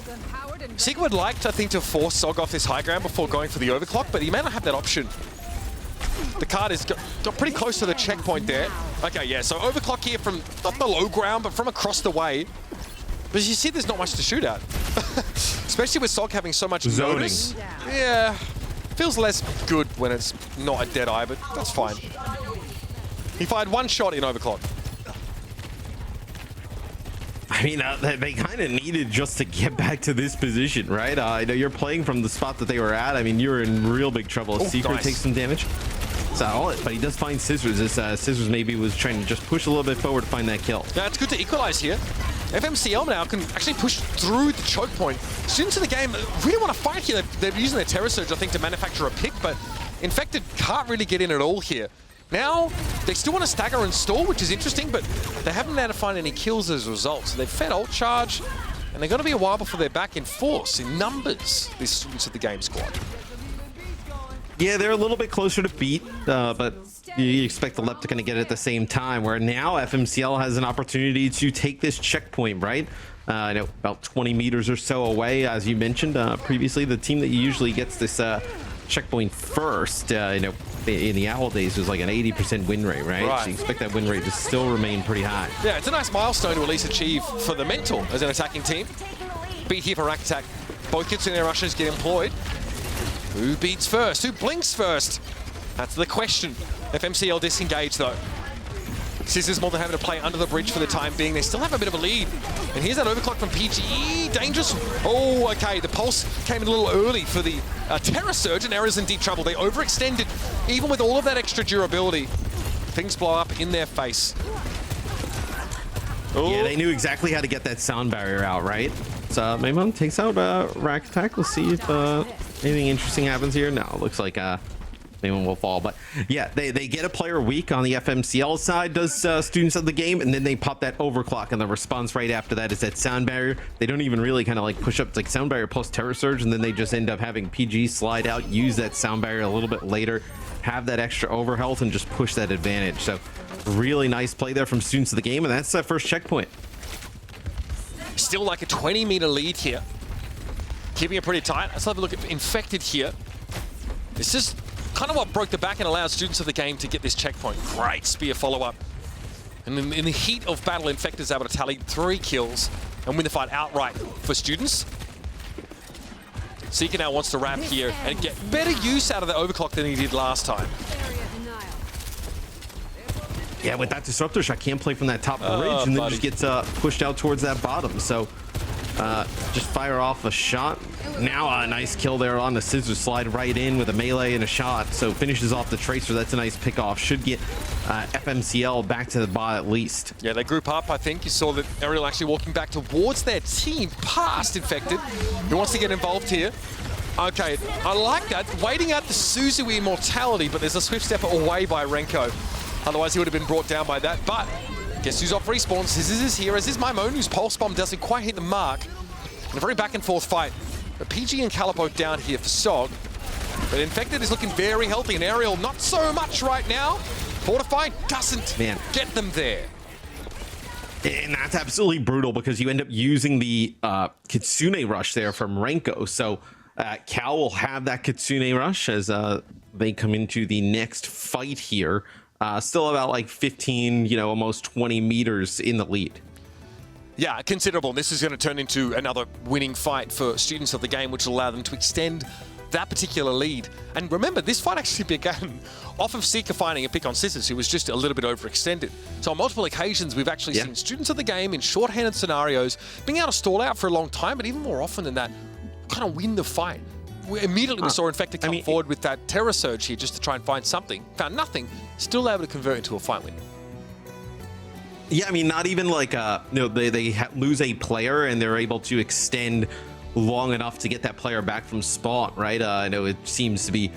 Seeker would like, I think, to force SOG off this high ground before going for the overclock, but he may not have that option. The card has got pretty close to the checkpoint there. Okay, yeah, so overclock here from not the low ground, but from across the way. But as you see, there's not much to shoot at. Especially with SOG having so much zoning. Notice. Yeah, feels less good when it's not a dead eye, but that's fine. He fired one shot in overclock. I mean, they kind of needed just to get back to this position, right? I know you're playing from the spot that they were at. I mean, you're in real big trouble. Secret takes some damage. It's not all it, but he does find Scissors. As Scissors maybe was trying to just push a little bit forward to find that kill. Yeah, it's good to equalize here. FMCL now can actually push through the choke point. Students of the game really want to fight here. They're using their Terror Surge, I think, to manufacture a pick, but Infected can't really get in at all here. Now, they still want to stagger and stall, which is interesting, but they haven't been able to find any kills as a result. So they've fed ult charge, and they're going to be a while before they're back in force, in numbers, these Students of the Game squad. Yeah, they're a little bit closer to beat, but you expect the Lep to kind of get it at the same time, where now FMCL has an opportunity to take this checkpoint, right? About 20 meters or so away, as you mentioned previously. The team that usually gets this checkpoint first, in the Owl days was like an 80% win rate, right? So you expect that win rate to still remain pretty high. Yeah, it's a nice milestone to at least achieve for the Mental as an attacking team. Beat here for Rack Attack. Both Kitsune rushes get employed. Who beats first? Who blinks first? That's the question. FMCL disengaged though. Scissors more than having to play under the bridge for the time being. They still have a bit of a lead. And here's that overclock from PGE. Dangerous. Oh, okay. The pulse came in a little early for the Terror Surge, and Error's in deep trouble. They overextended, even with all of that extra durability. Things blow up in their face. Ooh. Yeah, they knew exactly how to get that sound barrier out, right? So Maimon takes out Rack Attack. We'll see if anything interesting happens here. No, it looks like Maimon will fall. But yeah, they get a player weak on the FMCL side, does Students of the Game, and then they pop that overclock, and the response right after that is that sound barrier. They don't even really kind of like push up. It's like sound barrier plus Terror Surge, and then they just end up having PG slide out, use that sound barrier a little bit later, have that extra overhealth, and just push that advantage. So really nice play there from Students of the Game, and that's that first checkpoint. Still like a 20-meter lead here. Keeping it pretty tight. Let's have a look at Infected here. This is kind of what broke the back and allowed Students of the Game to get this checkpoint. Great spear follow-up. And in the heat of battle, Infected is able to tally 3 kills and win the fight outright for Students. Seeker now wants to wrap here and get better use out of the overclock than he did last time. Yeah, with that Disruptor shot, can't play from that top bridge, and then just gets pushed out towards that bottom. So just fire off a shot. Now a nice kill there on the Scissors, slide right in with a melee and a shot. So finishes off the Tracer. That's a nice pick off. Should get FMCL back to the bot at least. Yeah, they group up, I think. You saw that Ariel actually walking back towards their team, past Infected. Who wants to get involved here? Okay, I like that. Waiting out the Suzu immortality, but there's a swift step away by Renko. Otherwise, he would have been brought down by that. But guess who's off respawn? Scissors is here, as is Maimon, whose Pulse Bomb doesn't quite hit the mark. In a very back-and-forth fight. But PG and Calipo down here for SOG. But Infected is looking very healthy, and Ariel not so much right now. Fortified doesn't get them there. And that's absolutely brutal, because you end up using the Kitsune rush there from Renko. So Cal will have that Kitsune rush as they come into the next fight here. Still about like 15, almost 20 meters in the lead. Yeah, considerable. This is going to turn into another winning fight for Students of the Game, which will allow them to extend that particular lead. And remember, this fight actually began off of Seeker finding a pick on Scissors, who was just a little bit overextended. So on multiple occasions, we've actually seen Students of the Game in short-handed scenarios being able to stall out for a long time, but even more often than that, kind of win the fight. Immediately we saw Infected come forward with that Terror Surge here just to try and find something. Found nothing. Still able to convert into a fight win. Yeah, I mean, not even like they lose a player and they're able to extend long enough to get that player back from spawn, right? I know it seems to be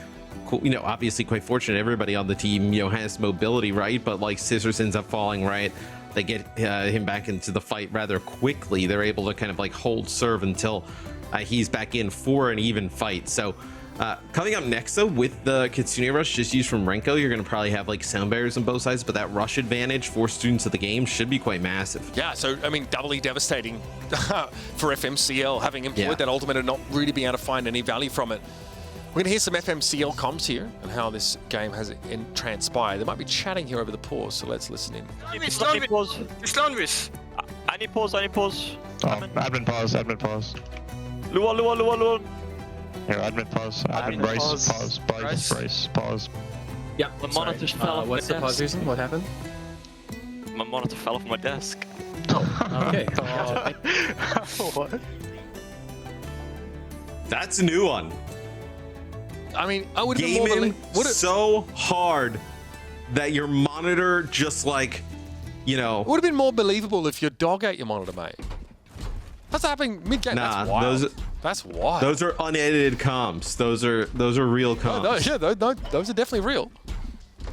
obviously quite fortunate. Everybody on the team, has mobility, right? But like Scissors ends up falling, right? They get him back into the fight rather quickly. They're able to kind of like hold serve until he's back in for an even fight. So coming up next, though, with the Kitsune Rush just used from Renko, you're going to probably have like sound barriers on both sides, but that rush advantage for students of the game should be quite massive. Yeah, so, I mean, doubly devastating for FMCL, having employed that ultimate and not really being able to find any value from it. We're going to hear some FMCL comms here and how this game has transpired. They might be chatting here over the pause, so let's listen in. It's Landris. I need pause. Admin pause. Lua. Here, admin pause. Admin brace. Pause. Yeah, my monitor fell off What's my the pause desk. reason? What happened? My monitor fell off my desk. Okay. What? That's a new one. I mean, I would have been more Gaming so hard that your monitor just like, It would have been more believable if your dog ate your monitor, mate. That's happening mid-game. Nah, that's wild. those wild. Those are unedited comms. Those are real comms. Those are definitely real.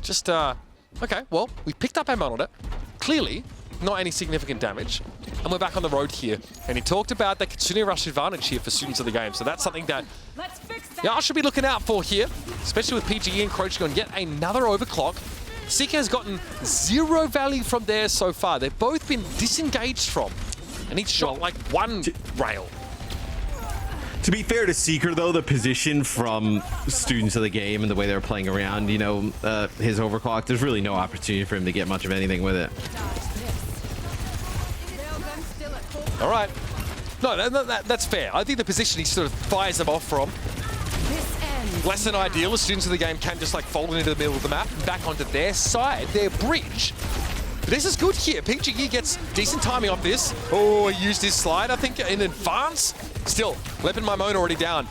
Just, okay, well, we picked up our monitor. Clearly, not any significant damage. And we're back on the road here. And he talked about the Kitsune Rush advantage here for students of the game. So that's something that y'all should be looking out for here, especially with PGE encroaching on yet another overclock. Seeker has gotten 0 value from there so far. They've both been disengaged from. And he's shot like one rail. To be fair to Seeker, though, the position from students of the game and the way they're playing around, his overclock, there's really no opportunity for him to get much of anything with it. All right. No, that's fair. I think the position he sort of fires them off from, less than ideal. The students of the game can just like fold into the middle of the map and back onto their side, their bridge. But this is good here. PGE gets decent timing off this. Oh, he used his slide, I think, in advance. Still, Lep and Mimone already down.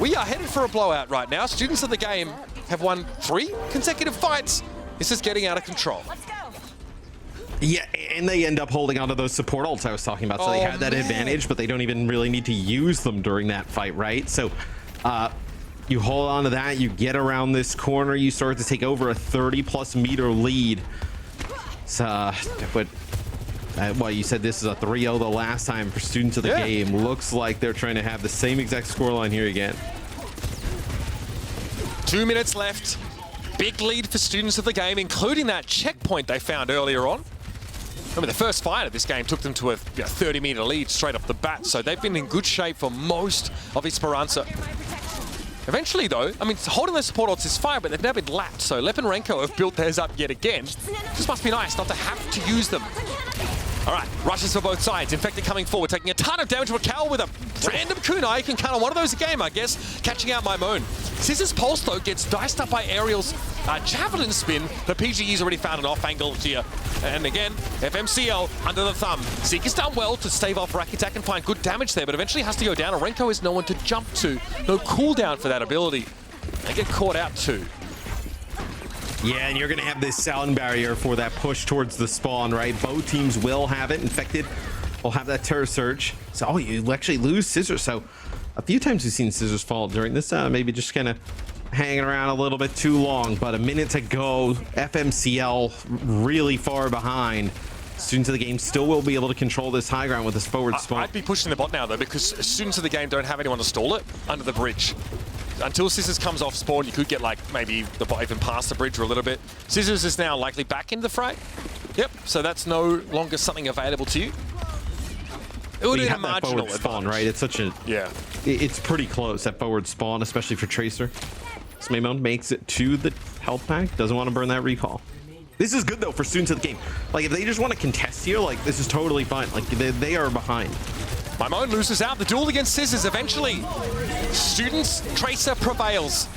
We are headed for a blowout right now. Students of the game have won 3 consecutive fights. This is getting out of control. Yeah, and they end up holding onto those support ults I was talking about. So they had that advantage, but they don't even really need to use them during that fight, right? So you hold on to that, you get around this corner, you start to take over a 30+ meter lead. So, well, you said this is a 3-0 the last time for students of the game. Looks like they're trying to have the same exact scoreline here again. 2 minutes left. Big lead for students of the game, including that checkpoint they found earlier on. Remember, the first fight of this game took them to a 30-meter lead straight off the bat, so they've been in good shape for most of Esperanza. Eventually, though, I mean, holding those support ults is fine, but they've now been lapped, so Lep and Renko have built theirs up yet again. This must be nice not to have to use them. All right, rushes for both sides. Infected coming forward, taking a ton of damage with Cal with a random kunai. You can count on one of those a game, I guess. Catching out Mimone. Scissors Pulse, though, gets diced up by Ariel's Javelin spin, but PGE's already found an off angle here. And again, FMCL under the thumb. Seeker's done well to stave off Rack Attack and find good damage there, but eventually has to go down. Renko is no one to jump to. No cooldown for that ability. They get caught out too. Yeah, and you're going to have this sound barrier for that push towards the spawn, right? Both teams will have it. Infected will have that terror surge. So, you actually lose Scissors. So, a few times we've seen Scissors fall during this. Maybe just kind of hanging around a little bit too long. But a minute to go. FMCL really far behind. Students of the game still will be able to control this high ground with this forward spawn. I'd be pushing the bot now, though, because students of the game don't have anyone to stall it under the bridge. Until Scissors comes off spawn, you could get like maybe the bot even past the bridge or a little bit. Scissors is now likely back into the fray. Yep, so that's no longer something available to you. It would be a marginal spawn, right? It's such a it's pretty close, that forward spawn, especially for Tracer. Smaymon makes it to the health pack, doesn't want to burn that recall. This is good though for students of the game. Like if they just want to contest here, like this is totally fine. Like they are behind. Mimone loses out the duel against Scissors eventually. Students, Tracer prevails.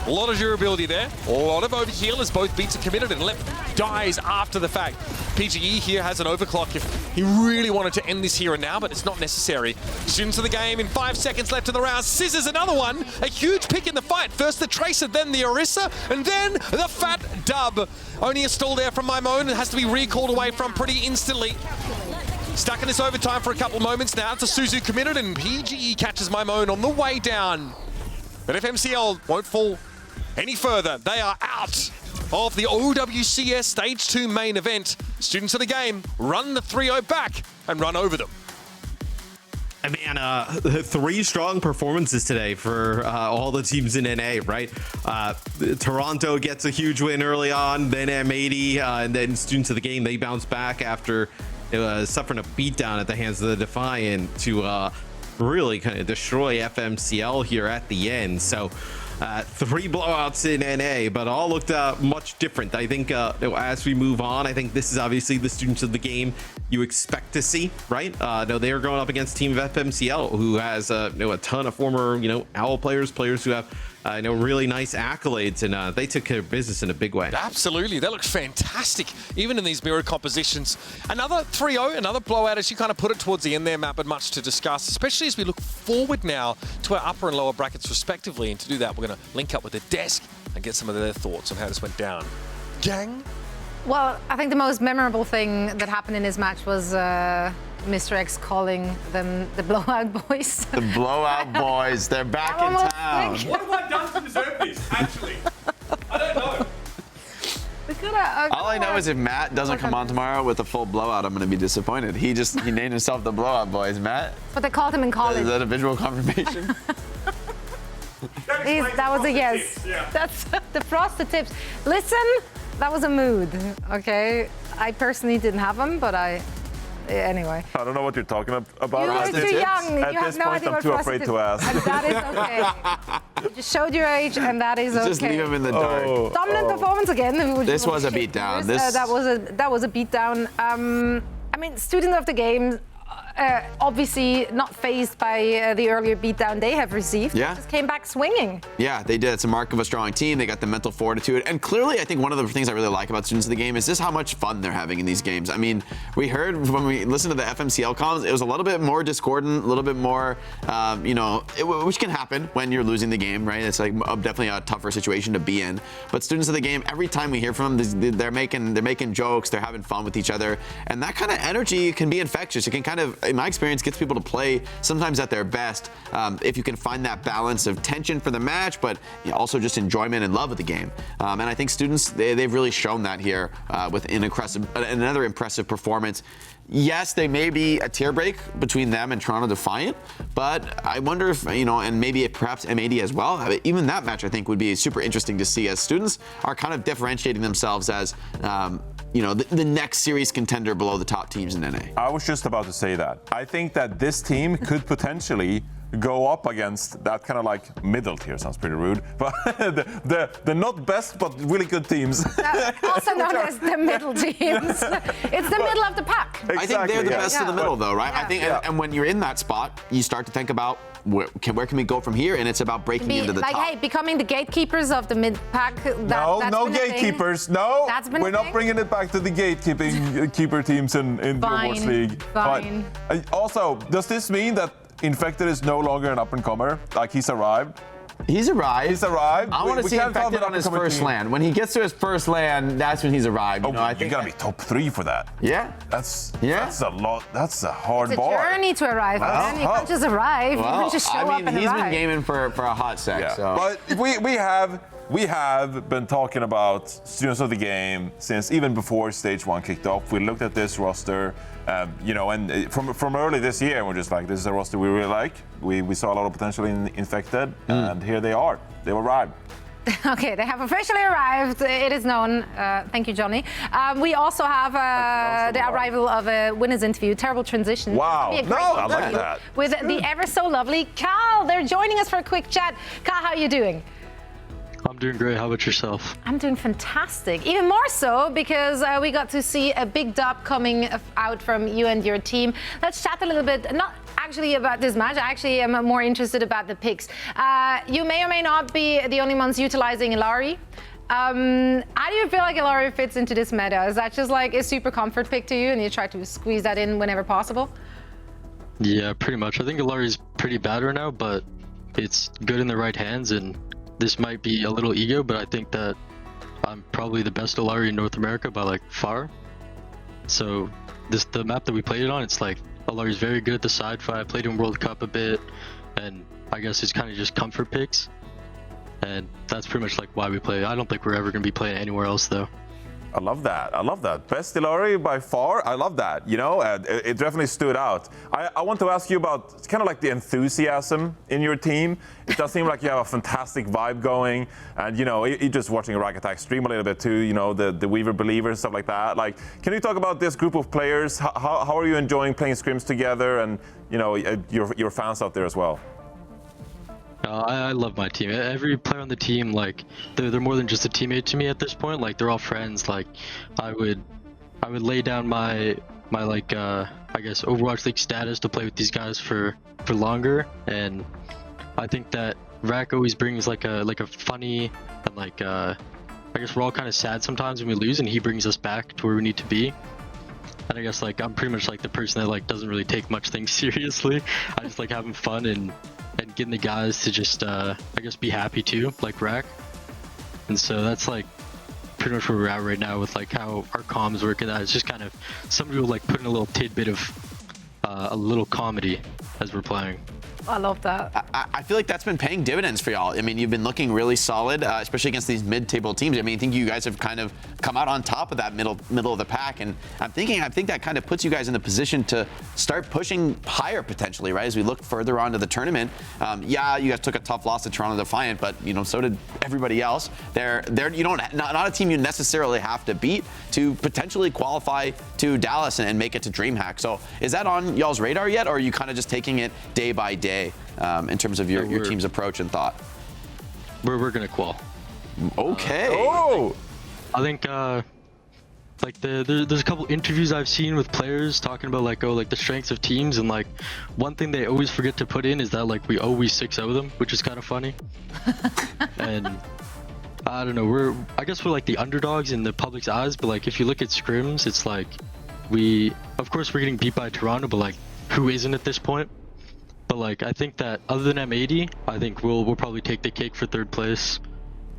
A lot of durability there. A lot of overheal as both beats are committed and Lep dies after the fact. PGE here has an overclock if he really wanted to end this here and now, but it's not necessary. Students of the game in 5 seconds left in the round. Scissors, another one. A huge pick in the fight. First the Tracer, then the Orisa, and then the fat dub. Only a stall there from Mimone. It has to be recalled away from pretty instantly. Stuck in this overtime for a couple moments now. It's a Suzu committed, and PGE catches Mimone on the way down. But FMCL won't fall any further. They are out of the OWCS Stage 2 main event. Students of the game run the 3-0 back and run over them. Man, 3 strong performances today for all the teams in NA, right? Toronto gets a huge win early on, then M80, and then Students of the Game, they bounce back after suffering a beatdown at the hands of the Defiant to really kind of destroy FMCL here at the end. So 3 blowouts in NA, but all looked much different. I think as we move on, I think this is obviously the Students of the Game you expect to see, right? No, they are going up against a team of FMCL who has a ton of former OWL players who have really nice accolades, and they took care of business in a big way. Absolutely, they look fantastic, even in these mirror compositions. Another 3-0, another blowout, as you kind of put it towards the end there, Matt, but much to discuss, especially as we look forward now to our upper and lower brackets respectively. And to do that, we're going to link up with the desk and get some of their thoughts on how this went down. Gang? Well, I think the most memorable thing that happened in this match was Mr. X calling them the Blowout Boys. The Blowout Boys, they're back in town. What have I done to deserve this, actually? I don't know. All I know is if Matt doesn't come on tomorrow with a full blowout, I'm going to be disappointed. He named himself the Blowout Boys. Matt? But they called him in college. Is that a visual confirmation? That was a yes. Yeah. That's the frosted tips. Listen, that was a mood, okay? I personally didn't have them, but anyway. I don't know what you're talking about. You're too young. At You have this no point, idea I'm what too frosted afraid to tips- ask. And that is okay. You just showed your age, and that is okay. Just leave him in the dark. Dominant performance again. This was a beatdown. That was a beatdown. I mean, student of the game, obviously not fazed by the earlier beatdown they have received. Yeah. Just came back swinging. Yeah, they did. It's a mark of a strong team. They got the mental fortitude. And clearly, I think one of the things I really like about Students of the Game is just how much fun they're having in these games. I mean, we heard when we listened to the FMCL comms, it was a little bit more discordant, a little bit more, which can happen when you're losing the game, right? It's like definitely a tougher situation to be in. But Students of the Game, every time we hear from them, they're making jokes, they're having fun with each other. And that kind of energy can be infectious. It can kind of, in my experience, gets people to play sometimes at their best if you can find that balance of tension for the match, but also just enjoyment and love of the game. And I think Students, they've really shown that here with another impressive performance. Yes, they may be a tier break between them and Toronto Defiant, but I wonder if, and maybe perhaps M80 as well. Even that match, I think, would be super interesting to see as Students are kind of differentiating themselves as the next series contender below the top teams in NA. I was just about to say that. I think that this team could potentially go up against that kind of like middle tier, sounds pretty rude, but the not best but really good teams. Also known as the middle teams. It's the middle of the pack. Exactly, I think they're the best of the middle, though, right? Yeah. I think, and when you're in that spot, you start to think about where can we go from here, and it's about breaking into the top. Hey, becoming the gatekeepers of the mid pack. No gatekeepers. No, we're not bringing it back to the gatekeeper teams in the Overwatch League. Fine. But, also, does this mean that Infected is no longer an up-and-comer? Like he's arrived? He's arrived. He's arrived. I want to see Infected on his first LAN. When he gets to his first LAN, that's when he's arrived. I think you gotta be top 3 for that. Yeah. That's a lot. That's a hard It's a bar. journey to arrive. Man. You can't just arrive. You can't just show up and he's arrive. been gaming for a hot sec. Yeah. So. But we have been talking about Students of the Game since even before Stage 1 kicked off. We looked at this roster, and from early this year, we're just like, this is a roster we really like. We saw a lot of potential in Infected, and here they are. They've arrived. Okay, they have officially arrived. It is known. Thank you, Johnny. We also have the arrival of a winner's interview. Terrible transition. Wow. It's gonna be a great I like interview that. with the ever so lovely Cal. They're joining us for a quick chat. Cal, how are you doing? I'm doing great. How about yourself? I'm doing fantastic. Even more so because we got to see a big dub coming out from you and your team. Let's chat a little bit, not actually about this match. I actually am more interested about the picks. You may or may not be the only ones utilizing Ilari. How do you feel like Ilari fits into this meta? Is that just like a super comfort pick to you and you try to squeeze that in whenever possible? Yeah, pretty much. I think Ilari's pretty bad right now, but it's good in the right hands, and this might be a little ego, but I think that I'm probably the best Ilari in North America by like far. So the map that we played it on, it's like Ilari's very good at the side fight. I played in World Cup a bit, and I guess it's kind of just comfort picks. and that's pretty much like why we play. I don't think we're ever going to be playing anywhere else though. I love that. I love that. Best Dillari by far. I love that. You know, it definitely stood out. I want to ask you about kind of like the enthusiasm in your team. It does seem like you have a fantastic vibe going. And, you know, you're just watching a Rack Attack stream a little bit too, you know, the Weaver Believers, stuff like that. Like, can you talk about this group of players? How are you enjoying playing scrims together and, you know, your fans out there as well? I love my team. Every player on the team, like, they're more than just a teammate to me at this point. Like, they're all friends. Like, I would lay down my like I guess Overwatch League status to play with these guys for longer. And I think that Rack always brings like a funny and like I guess we're all kind of sad sometimes when we lose, and he brings us back to where we need to be. And I guess like I'm pretty much like the person that like doesn't really take much things seriously. I just like having fun and getting the guys to just I guess be happy too, like Rack. And so that's like pretty much where we're at right now with like how our comms work, and that it's just kind of somebody will like put in a little tidbit of a little comedy as we're playing. I love that. I feel like that's been paying dividends for y'all. I mean, you've been looking really solid, especially against these mid-table teams. I mean, I think you guys have kind of come out on top of that middle of the pack, and I think that kind of puts you guys in the position to start pushing higher potentially, right? As we look further on to the tournament. Yeah, you guys took a tough loss to Toronto Defiant, but you know, so did everybody else. They're you don't not a team you necessarily have to beat to potentially qualify to Dallas and make it to DreamHack. So is that on y'all's radar yet, or are you kind of just taking it day by day? In terms of your team's approach and thought? We're gonna qual. Okay. I think like there's a couple interviews I've seen with players talking about like the strengths of teams, and like one thing they always forget to put in is that like we always 6-0 them, which is kind of funny. And I don't know, I guess we're like the underdogs in the public's eyes, but like if you look at scrims, it's like of course we're getting beat by Toronto, but like who isn't at this point? But like I think that other than M80, I think we'll probably take the cake for third place.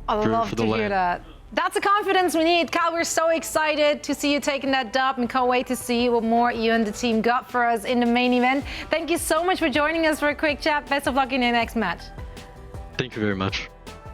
I love to hear that. That's the confidence we need. Kyle, we're so excited to see you taking that dub and can't wait to see what more you and the team got for us in the main event. Thank you so much for joining us for a quick chat. Best of luck in your next match. Thank you very much.